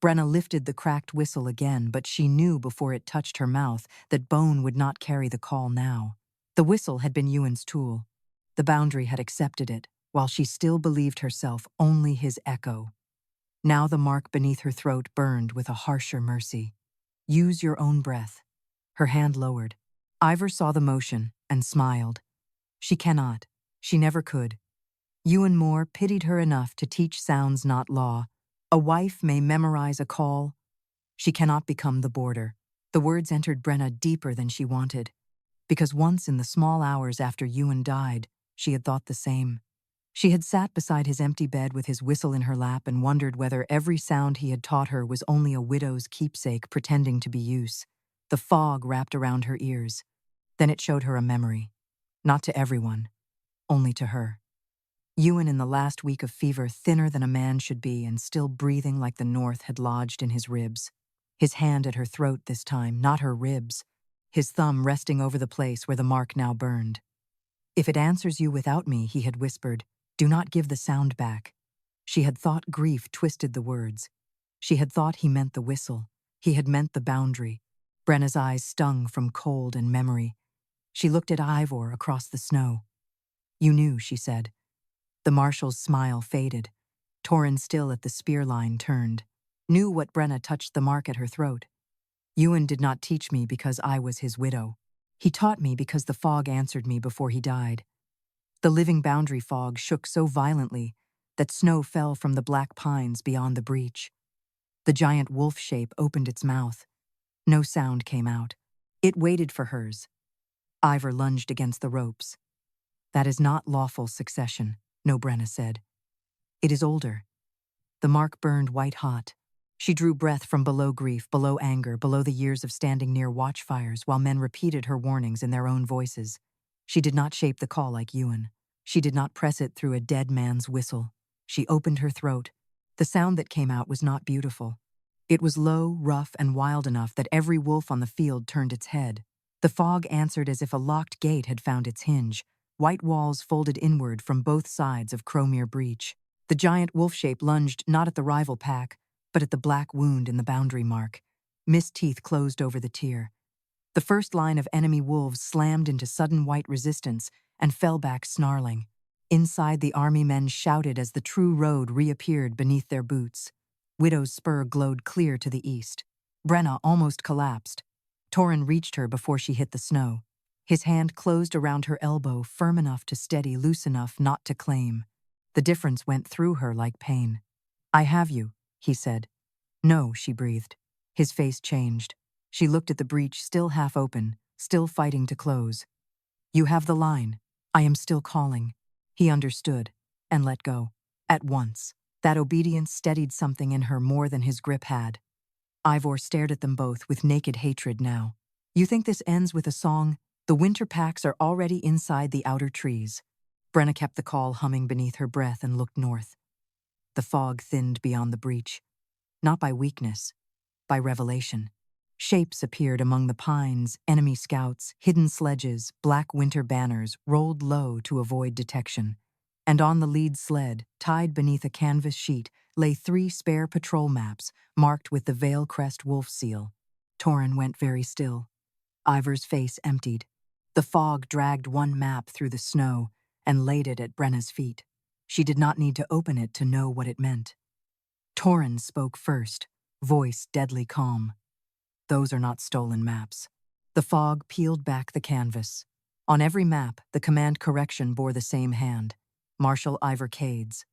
Brenna lifted the cracked whistle again, but she knew before it touched her mouth that bone would not carry the call now. The whistle had been Ewan's tool. The boundary had accepted it, while she still believed herself only his echo. Now the mark beneath her throat burned with a harsher mercy. Use your own breath. Her hand lowered. Ivor saw the motion and smiled. She cannot. She never could. Ewan Mor pitied her enough to teach sounds not law. A wife may memorize a call. She cannot become the border. The words entered Brenna deeper than she wanted, because once in the small hours after Ewan died, she had thought the same. She had sat beside his empty bed with his whistle in her lap and wondered whether every sound he had taught her was only a widow's keepsake pretending to be use. The fog wrapped around her ears. Then it showed her a memory. Not to everyone, only to her. Ewan in the last week of fever, thinner than a man should be and still breathing like the north had lodged in his ribs. His hand at her throat this time, not her ribs. His thumb resting over the place where the mark now burned. "If it answers you without me," he had whispered, "do not give the sound back." She had thought grief twisted the words. She had thought he meant the whistle. He had meant the boundary. Brenna's eyes stung from cold and memory. She looked at Ivor across the snow. "You knew," she said. The marshal's smile faded. Torren, still at the spear line, turned. Knew what Brenna touched the mark at her throat. "Ewan did not teach me because I was his widow. He taught me because the fog answered me before he died." The living boundary fog shook so violently that snow fell from the black pines beyond the breach. The giant wolf shape opened its mouth. No sound came out. It waited for hers. Ivor lunged against the ropes. "That is not lawful succession," no, Brenna said. "It is older." The mark burned white hot. She drew breath from below grief, below anger, below the years of standing near watchfires while men repeated her warnings in their own voices. She did not shape the call like Ewan. She did not press it through a dead man's whistle. She opened her throat. The sound that came out was not beautiful. It was low, rough, and wild enough that every wolf on the field turned its head. The fog answered as if a locked gate had found its hinge. White walls folded inward from both sides of Cromere Breach. The giant wolf shape lunged not at the rival pack, but at the black wound in the boundary mark. Mist teeth closed over the tear. The first line of enemy wolves slammed into sudden white resistance and fell back snarling. Inside, the army men shouted as the true road reappeared beneath their boots. Widow's spur glowed clear to the east. Brenna almost collapsed. Torren reached her before she hit the snow. His hand closed around her elbow, firm enough to steady, loose enough not to claim. The difference went through her like pain. "I have you," he said. "No," she breathed. His face changed. She looked at the breach, still half open, still fighting to close. "You have the line. I am still calling." He understood, and let go. At once. That obedience steadied something in her more than his grip had. Ivor stared at them both with naked hatred now. "You think this ends with a song? The winter packs are already inside the outer trees." Brenna kept the call humming beneath her breath and looked north. The fog thinned beyond the breach. Not by weakness, by revelation. Shapes appeared among the pines, enemy scouts, hidden sledges, black winter banners rolled low to avoid detection. And on the lead sled, tied beneath a canvas sheet, lay 3 spare patrol maps marked with the Vael Crest wolf seal. Torren went very still. Ivor's face emptied. The fog dragged one map through the snow and laid it at Brenna's feet. She did not need to open it to know what it meant. Torren spoke first, voice deadly calm. "Those are not stolen maps." The fog peeled back the canvas. On every map, the command correction bore the same hand. Marshal Ivor Cade's.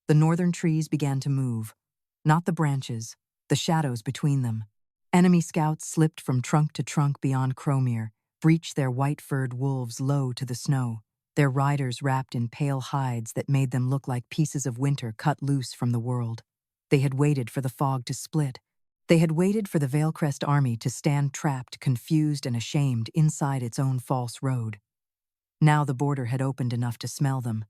The northern trees began to move. Not the branches, the shadows between them. Enemy scouts slipped from trunk to trunk beyond Cromere, breached their white-furred wolves low to the snow, their riders wrapped in pale hides that made them look like pieces of winter cut loose from the world. They had waited for the fog to split. They had waited for the Vailcrest army to stand trapped, confused and ashamed inside its own false road. Now the border had opened enough to smell them.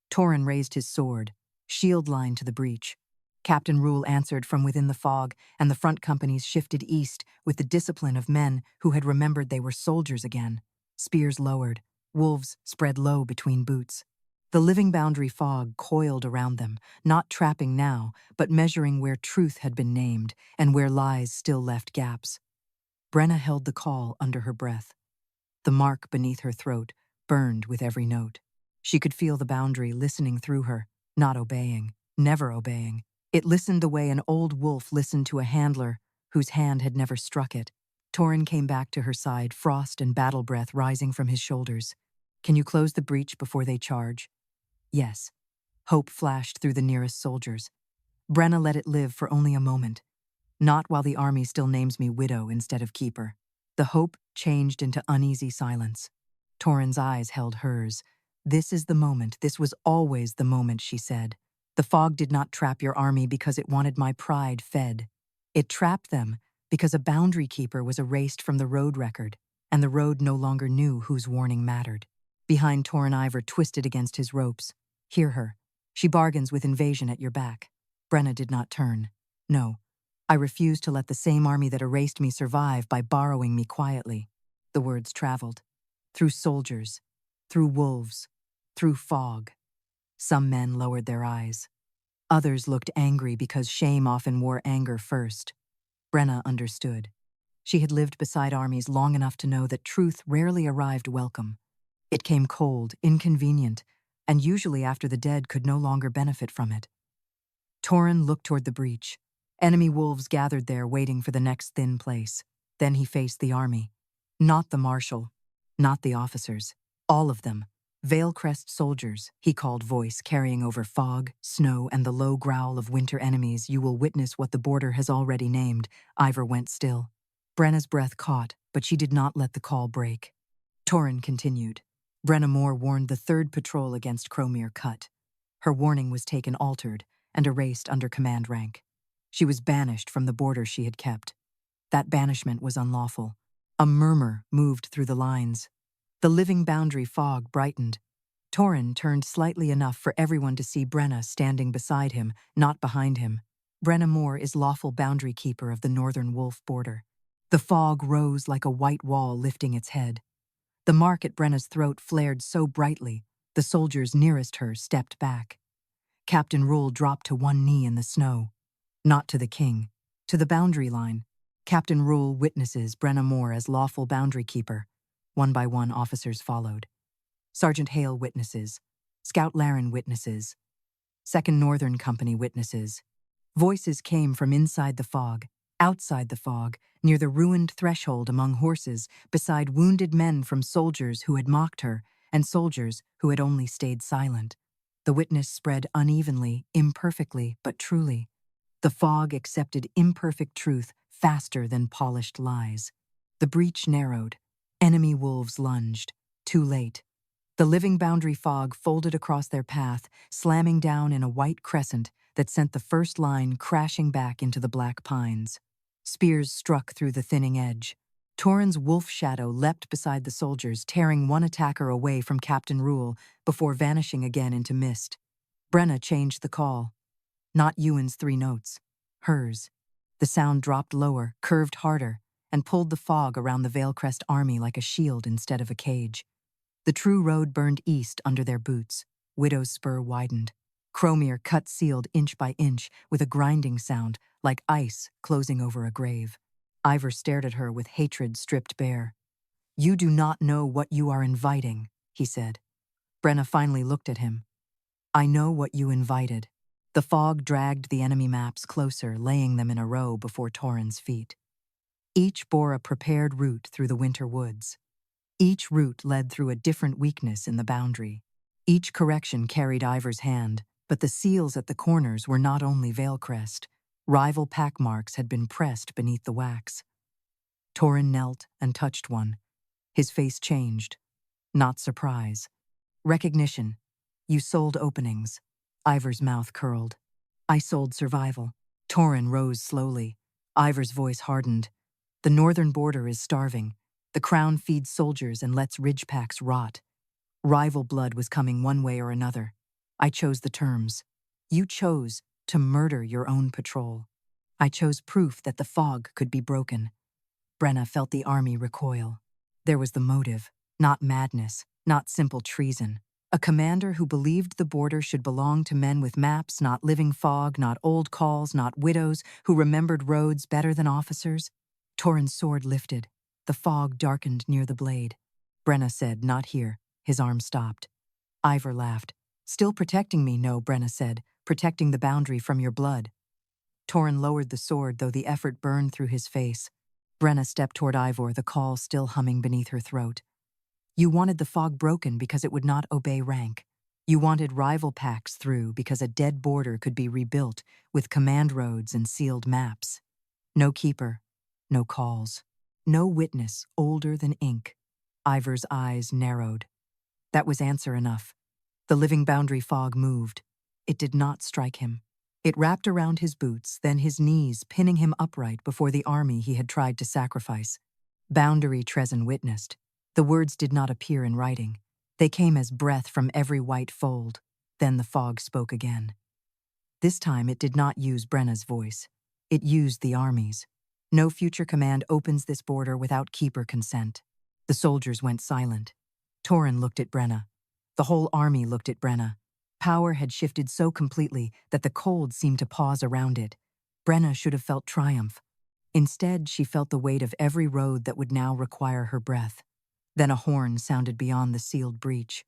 Torren raised his sword, shield line to the breach. Captain Rule answered from within the fog, and the front companies shifted east with the discipline of men who had remembered they were soldiers again. Spears lowered, wolves spread low between boots. The living boundary fog coiled around them, not trapping now, but measuring where truth had been named and where lies still left gaps. Brenna held the call under her breath. The mark beneath her throat burned with every note. She could feel the boundary listening through her, not obeying, never obeying. It listened the way an old wolf listened to a handler whose hand had never struck it. Torren came back to her side, frost and battle breath rising from his shoulders. "Can you close the breach before they charge?" "Yes." Hope flashed through the nearest soldiers. Brenna let it live for only a moment. "Not while the army still names me widow instead of keeper." The hope changed into uneasy silence. Torren's eyes held hers. "This is the moment. This was always the moment," she said. "The fog did not trap your army because it wanted my pride fed. It trapped them because a boundary keeper was erased from the road record, and the road no longer knew whose warning mattered." Behind Torren, Ivor twisted against his ropes. "Hear her. She bargains with invasion at your back." Brenna did not turn. "No. I refuse to let the same army that erased me survive by borrowing me quietly." The words traveled. Through soldiers, through wolves, through fog. Some men lowered their eyes. Others looked angry because shame often wore anger first. Brenna understood. She had lived beside armies long enough to know that truth rarely arrived welcome. It came cold, inconvenient, and usually after the dead could no longer benefit from it. Torren looked toward the breach. Enemy wolves gathered there waiting for the next thin place. Then he faced the army. Not the marshal, not the officers. All of them. Veilcrest soldiers, he called, voice carrying over fog, snow, and the low growl of winter enemies. "You will witness what the border has already named." Ivor went still. Brenna's breath caught, but she did not let the call break. Torren continued. Brenna Mor warned the 3rd Patrol against Cromere Cut. Her warning was taken altered and erased under command rank. She was banished from the border she had kept. That banishment was unlawful. A murmur moved through the lines. The living boundary fog brightened. Torren turned slightly enough for everyone to see Brenna standing beside him, not behind him. Brenna Mor is lawful boundary keeper of the northern wolf border. The fog rose like a white wall lifting its head. The mark at Brenna's throat flared so brightly, the soldiers nearest her stepped back. Captain Rule dropped to one knee in the snow. Not to the king, to the boundary line. Captain Rule witnesses Brenna Mor as lawful boundary keeper. One by one, officers followed. Sergeant Hale witnesses. Scout Laren witnesses. 2nd Northern Company witnesses. Voices came from inside the fog, outside the fog, near the ruined threshold among horses, beside wounded men from soldiers who had mocked her and soldiers who had only stayed silent. The witness spread unevenly, imperfectly, but truly. The fog accepted imperfect truth faster than polished lies. The breach narrowed. Enemy wolves lunged. Too late. The living boundary fog folded across their path, slamming down in a white crescent that sent the first line crashing back into the black pines. Spears struck through the thinning edge. Torren's wolf shadow leapt beside the soldiers, tearing one attacker away from Captain Rule before vanishing again into mist. Brenna changed the call. Not Ewan's 3 notes. Hers. The sound dropped lower, curved harder, and pulled the fog around the Veilcrest army like a shield instead of a cage. The true road burned east under their boots. Widow's Spur widened. Cromere Cut sealed inch by inch with a grinding sound, like ice closing over a grave. Ivor stared at her with hatred stripped bare. "You do not know what you are inviting," he said. Brenna finally looked at him. "I know what you invited." The fog dragged the enemy maps closer, laying them in a row before Torren's feet. Each bore a prepared route through the winter woods. Each route led through a different weakness in the boundary. Each correction carried Ivor's hand, but the seals at the corners were not only Veilcrest. Rival pack marks had been pressed beneath the wax. Torren knelt and touched one. His face changed. Not surprise. Recognition. "You sold openings." Ivor's mouth curled. "I sold survival." Torren rose slowly. Ivor's voice hardened. "The northern border is starving. The crown feeds soldiers and lets ridgepacks rot. Rival blood was coming one way or another. I chose the terms. You chose to murder your own patrol. I chose proof that the fog could be broken." Brenna felt the army recoil. There was the motive, not madness, not simple treason. A commander who believed the border should belong to men with maps, not living fog, not old calls, not widows, who remembered roads better than officers. Torren's sword lifted. The fog darkened near the blade. Brenna said, "Not here." His arm stopped. Ivor laughed. "Still protecting me, no," Brenna said. "Protecting the boundary from your blood." Torren lowered the sword, though the effort burned through his face. Brenna stepped toward Ivor, the call still humming beneath her throat. "You wanted the fog broken because it would not obey rank. You wanted rival packs through because a dead border could be rebuilt with command roads and sealed maps. No keeper, no calls, no witness older than ink." Ivor's eyes narrowed. That was answer enough. The living boundary fog moved. It did not strike him. It wrapped around his boots, then his knees, pinning him upright before the army he had tried to sacrifice. Boundary Trezin witnessed. The words did not appear in writing. They came as breath from every white fold. Then the fog spoke again. This time it did not use Brenna's voice. It used the army's. No future command opens this border without keeper consent. The soldiers went silent. Torren looked at Brenna. The whole army looked at Brenna. Power had shifted so completely that the cold seemed to pause around it. Brenna should have felt triumph. Instead, she felt the weight of every road that would now require her breath. Then a horn sounded beyond the sealed breach.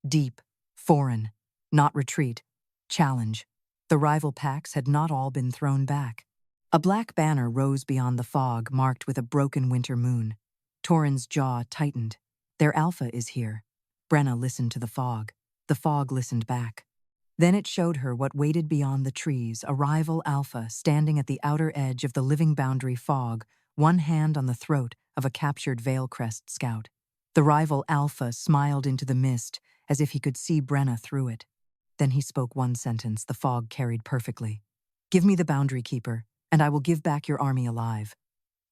Deep, foreign, not retreat, challenge. The rival packs had not all been thrown back. A black banner rose beyond the fog, marked with a broken winter moon. Torren's jaw tightened. Their Alpha is here. Brenna listened to the fog. The fog listened back. Then it showed her what waited beyond the trees, a rival Alpha standing at the outer edge of the living boundary fog, one hand on the throat of a captured Veilcrest scout. The rival Alpha smiled into the mist as if he could see Brenna through it. Then he spoke one sentence the fog carried perfectly. "Give me the Boundary Keeper, and I will give back your army alive."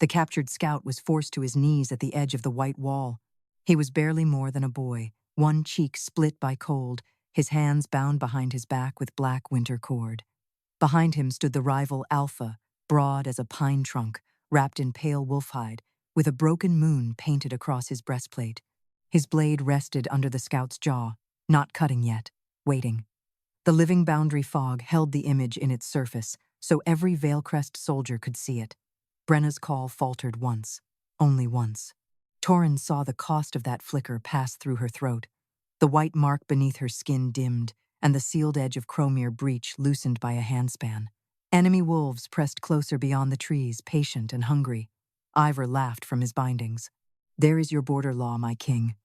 The captured scout was forced to his knees at the edge of the white wall. He was barely more than a boy, one cheek split by cold, his hands bound behind his back with black winter cord. Behind him stood the rival Alpha, broad as a pine trunk, wrapped in pale wolf hide, with a broken moon painted across his breastplate. His blade rested under the scout's jaw, not cutting yet, waiting. The living boundary fog held the image in its surface, so every Veilcrest soldier could see it. Brenna's call faltered once, only once. Torren saw the cost of that flicker pass through her throat. The white mark beneath her skin dimmed, and the sealed edge of Cromere breach loosened by a handspan. Enemy wolves pressed closer beyond the trees, patient and hungry. Ivor laughed from his bindings. "There is your border law, my king.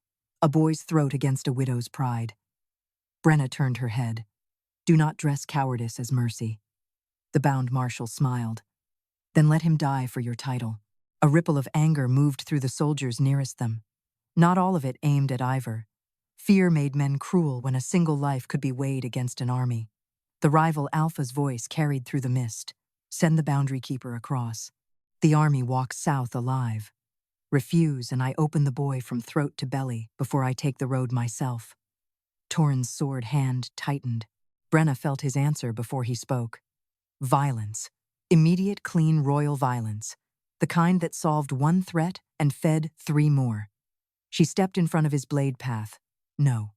A boy's throat against a widow's pride." Brenna turned her head. "Do not dress cowardice as mercy." The bound marshal smiled. "Then let him die for your title." A ripple of anger moved through the soldiers nearest them. Not all of it aimed at Ivor. Fear made men cruel when a single life could be weighed against an army. The rival Alpha's voice carried through the mist. "Send the Boundary Keeper across. The army walks south alive. Refuse, and I open the boy from throat to belly before I take the road myself." Torren's sword hand tightened. Brenna felt his answer before he spoke. Violence. Immediate, clean, royal violence. The kind that solved one threat and fed 3 more. She stepped in front of his blade path. "No."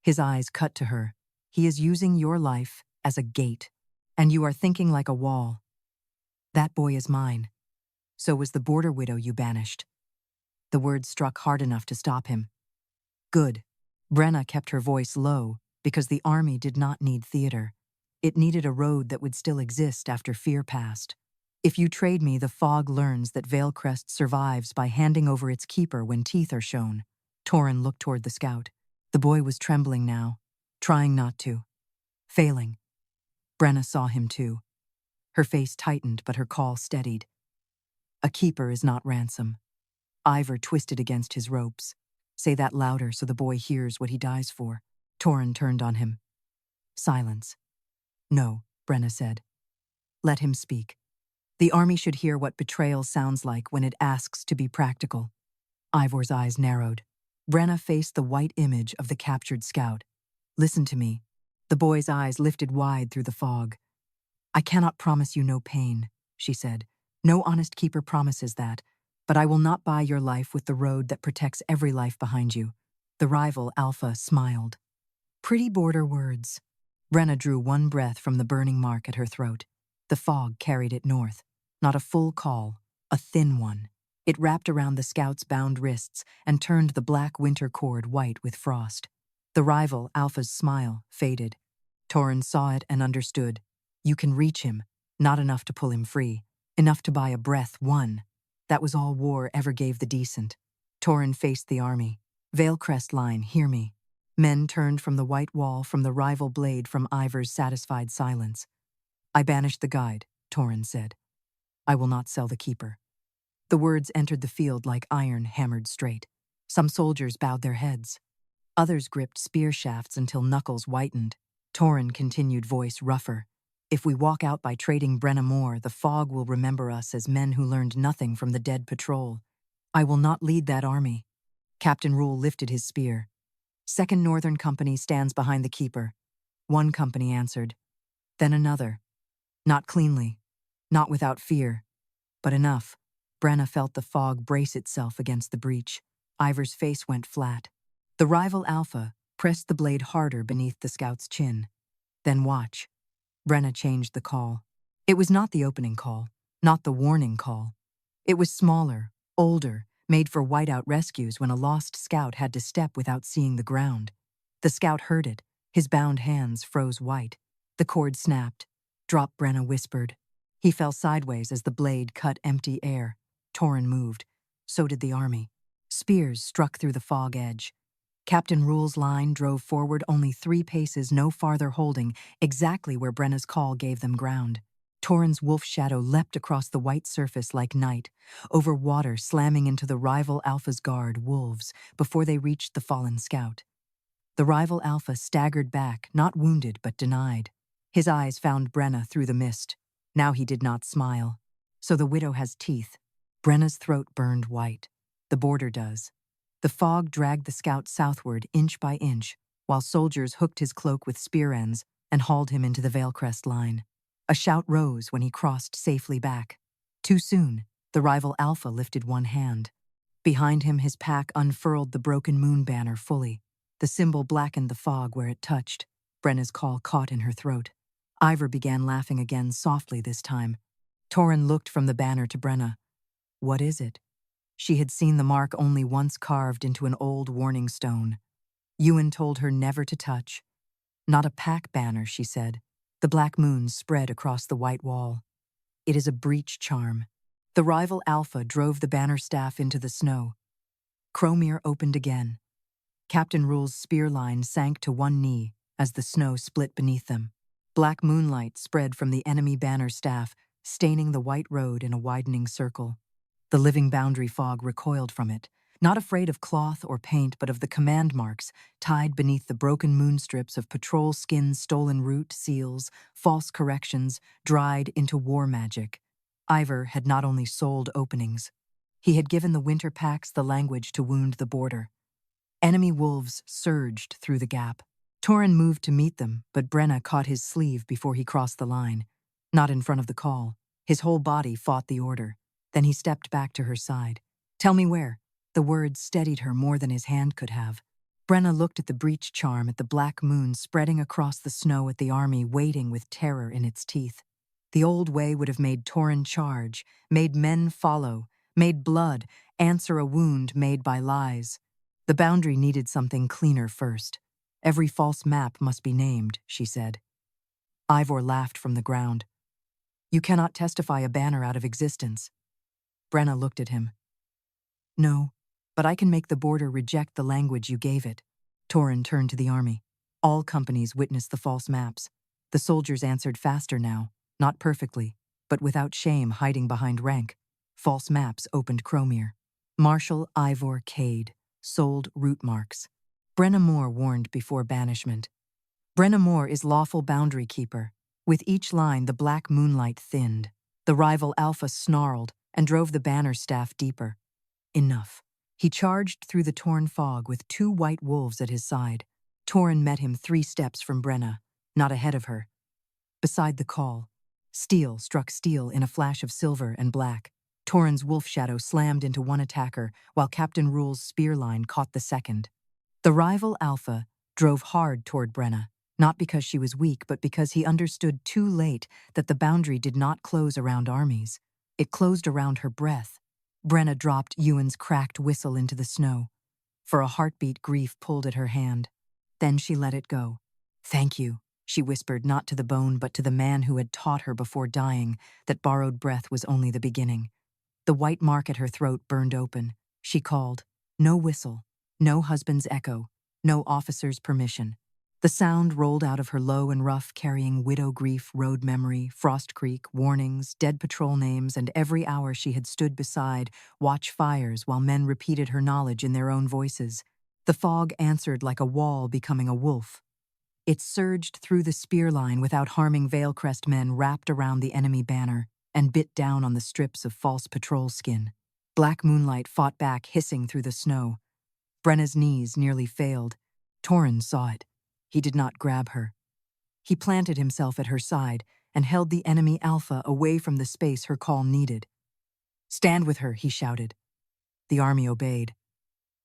His eyes cut to her. "He is using your life as a gate, and you are thinking like a wall. That boy is mine. So was the border widow you banished." The words struck hard enough to stop him. "Good." Brenna kept her voice low because the army did not need theater. It needed a road that would still exist after fear passed. "If you trade me, the fog learns that Veilcrest survives by handing over its keeper when teeth are shown." Torren looked toward the scout. The boy was trembling now, trying not to. Failing. Brenna saw him too. Her face tightened, but her call steadied. "A keeper is not ransom." Ivor twisted against his ropes. "Say that louder so the boy hears what he dies for." Torren turned on him. Silence. "No," Brenna said. "Let him speak. The army should hear what betrayal sounds like when it asks to be practical." Ivor's eyes narrowed. Brenna faced the white image of the captured scout. "Listen to me." The boy's eyes lifted wide through the fog. "I cannot promise you no pain," she said. "No honest keeper promises that. But I will not buy your life with the road that protects every life behind you." The rival Alpha smiled. "Pretty border words." Brenna drew one breath from the burning mark at her throat. The fog carried it north. Not a full call, a thin one. It wrapped around the scout's bound wrists and turned the black winter cord white with frost. The rival Alpha's smile faded. Torren saw it and understood. You can reach him, not enough to pull him free. Enough to buy a breath won. That was all war ever gave the decent. Torren faced the army. Veilcrest line, hear me. Men turned from the white wall, from the rival blade, from Ivor's satisfied silence. "I banished the guide," Torren said. "I will not sell the keeper." The words entered the field like iron hammered straight. Some soldiers bowed their heads. Others gripped spear shafts until knuckles whitened. Torren continued, voice rougher. If we walk out by trading Brenna Mor, the fog will remember us as men who learned nothing from the dead patrol. I will not lead that army. Captain Rule lifted his spear. Second Northern Company stands behind the keeper. One company answered. Then another. Not cleanly. Not without fear. But enough. Brenna felt the fog brace itself against the breach. Ivor's face went flat. The rival Alpha pressed the blade harder beneath the scout's chin. Then watch. Brenna changed the call. It was not the opening call, not the warning call. It was smaller, older, made for whiteout rescues when a lost scout had to step without seeing the ground. The scout heard it. His bound hands froze white. The cord snapped. Drop, Brenna whispered. He fell sideways as the blade cut empty air. Torren moved. So did the army. Spears struck through the fog edge. Captain Rule's line drove forward only 3 paces, no farther, holding exactly where Brenna's call gave them ground. Torren's wolf shadow leapt across the white surface like night, over water slamming into the rival Alpha's guard, wolves, before they reached the fallen scout. The rival Alpha staggered back, not wounded but denied. His eyes found Brenna through the mist. Now he did not smile. So the widow has teeth. Brenna's throat burned white. The border does. The fog dragged the scout southward inch by inch, while soldiers hooked his cloak with spear ends and hauled him into the Vaelcrest line. A shout rose when he crossed safely back. Too soon, the rival Alpha lifted one hand. Behind him, his pack unfurled the broken moon banner fully. The symbol blackened the fog where it touched. Brenna's call caught in her throat. Ivor began laughing again, softly this time. Torren looked from the banner to Brenna. What is it? She had seen the mark only once carved into an old warning stone. Ewan told her never to touch. Not a pack banner, she said. The black moon spread across the white wall. It is a breach charm. The rival Alpha drove the banner staff into the snow. Cromir opened again. Captain Rule's spear line sank to one knee as the snow split beneath them. Black moonlight spread from the enemy banner staff, staining the white road in a widening circle. The living boundary fog recoiled from it, not afraid of cloth or paint but of the command marks tied beneath the broken moonstrips of patrol skins, stolen route, seals, false corrections, dried into war magic. Ivor had not only sold openings. He had given the winter packs the language to wound the border. Enemy wolves surged through the gap. Torren moved to meet them, but Brenna caught his sleeve before he crossed the line. Not in front of the call. His whole body fought the order. Then he stepped back to her side. Tell me where. The words steadied her more than his hand could have. Brenna looked at the breach charm, at the black moon spreading across the snow, at the army waiting with terror in its teeth. The old way would have made Torren charge, made men follow, made blood answer a wound made by lies. The boundary needed something cleaner first. Every false map must be named, she said. Ivor laughed from the ground. You cannot testify a banner out of existence. Brenna looked at him. No, but I can make the border reject the language you gave it. Torren turned to the army. All companies witnessed the false maps. The soldiers answered faster now, not perfectly, but without shame hiding behind rank. False maps opened Cromir. Marshal Ivor Cade sold route marks. Brenna Mor warned before banishment. Brenna Mor is lawful boundary keeper. With each line, the black moonlight thinned. The rival Alpha snarled and drove the banner staff deeper. Enough. He charged through the torn fog with 2 white wolves at his side. Torren met him 3 steps from Brenna, not ahead of her. Beside the call, steel struck steel in a flash of silver and black. Torren's wolf shadow slammed into one attacker, while Captain Rule's spear line caught the second. The rival Alpha drove hard toward Brenna, not because she was weak, but because he understood too late that the boundary did not close around armies. It closed around her breath. Brenna dropped Ewan's cracked whistle into the snow. For a heartbeat, grief pulled at her hand. Then she let it go. Thank you, she whispered, not to the bone but to the man who had taught her before dying that borrowed breath was only the beginning. The white mark at her throat burned open. She called. No whistle, no husband's echo, no officer's permission. The sound rolled out of her low and rough, carrying widow grief, road memory, Frost Creek, warnings, dead patrol names, and every hour she had stood beside, watch fires while men repeated her knowledge in their own voices. The fog answered like a wall becoming a wolf. It surged through the spear line without harming Veilcrest men wrapped around the enemy banner and bit down on the strips of false patrol skin. Black moonlight fought back, hissing through the snow. Brenna's knees nearly failed. Torren saw it. He did not grab her. He planted himself at her side and held the enemy Alpha away from the space her call needed. "Stand with her," he shouted. The army obeyed.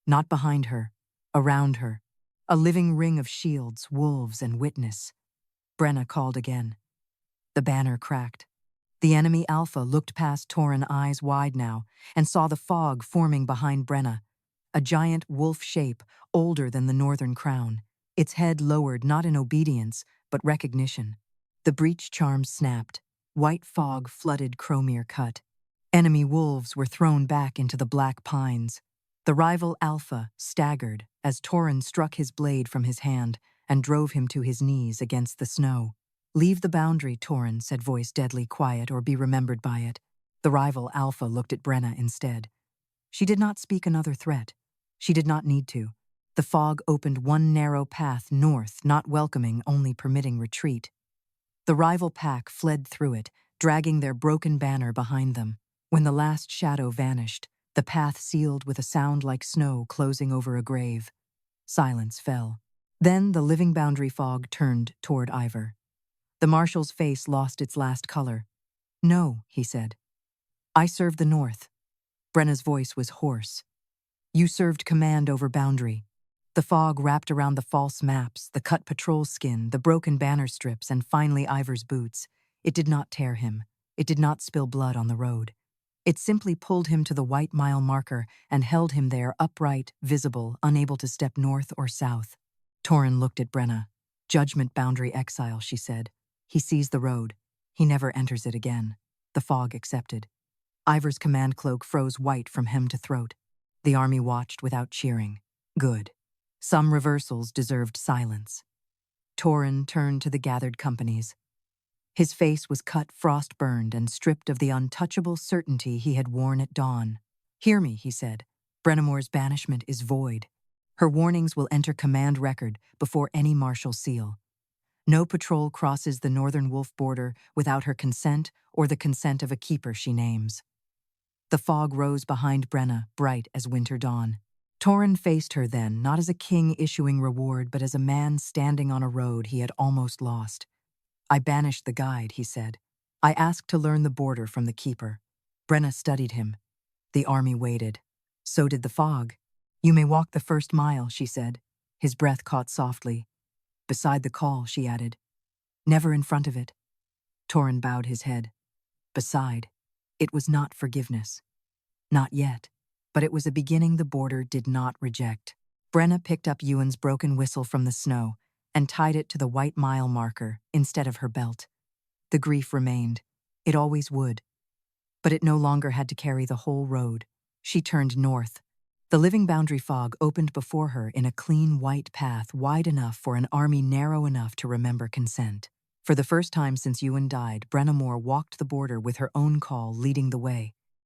Not behind her, around her. A living ring of shields, wolves, and witness. Brenna called again. The banner cracked. The enemy Alpha looked past Torren, eyes wide now, and saw the fog forming behind Brenna. A giant wolf shape, older than the Northern Crown. Its head lowered not in obedience, but recognition. The breach charm snapped. White fog flooded Cromere Cut. Enemy wolves were thrown back into the black pines. The rival Alpha staggered as Torren struck his blade from his hand and drove him to his knees against the snow. "Leave the boundary," Torren said, voice deadly quiet, "or be remembered by it." The rival Alpha looked at Brenna instead. She did not speak another threat. She did not need to. The fog opened one narrow path north, not welcoming, only permitting retreat. The rival pack fled through it, dragging their broken banner behind them. When the last shadow vanished, the path sealed with a sound like snow closing over a grave. Silence fell. Then the living boundary fog turned toward Ivor. The marshal's face lost its last color. "No," he said. "I serve the North." Brenna's voice was hoarse. "You served command over boundary." The fog wrapped around the false maps, the cut patrol skin, the broken banner strips, and finally Ivor's boots. It did not tear him. It did not spill blood on the road. It simply pulled him to the white mile marker and held him there, upright, visible, unable to step north or south. Torren looked at Brenna. "Judgment boundary exile," she said. "He sees the road. He never enters it again." The fog accepted. Ivor's command cloak froze white from hem to throat. The army watched without cheering. Good. Some reversals deserved silence. Torren turned to the gathered companies. His face was cut, frost-burned, and stripped of the untouchable certainty he had worn at dawn. "Hear me," he said. "Brenna Mor's banishment is void. Her warnings will enter command record before any martial seal. No patrol crosses the Northern Wolf border without her consent or the consent of a keeper she names." The fog rose behind Brenna, bright as winter dawn. Torren faced her then, not as a king issuing reward, but as a man standing on a road he had almost lost. "I banished the guide," he said. "I asked to learn the border from the keeper." Brenna studied him. The army waited. So did the fog. "You may walk the first mile," she said. His breath caught softly. "Beside the call," she added. "Never in front of it." Torren bowed his head. Beside. It was not forgiveness. Not yet. But it was a beginning the border did not reject. Brenna picked up Ewan's broken whistle from the snow and tied it to the white mile marker instead of her belt. The grief remained. It always would. But it no longer had to carry the whole road. She turned north. The living boundary fog opened before her in a clean white path wide enough for an army narrow enough to remember consent. For the first time since Ewan died, Brenna Mor walked the border with her own call leading the way.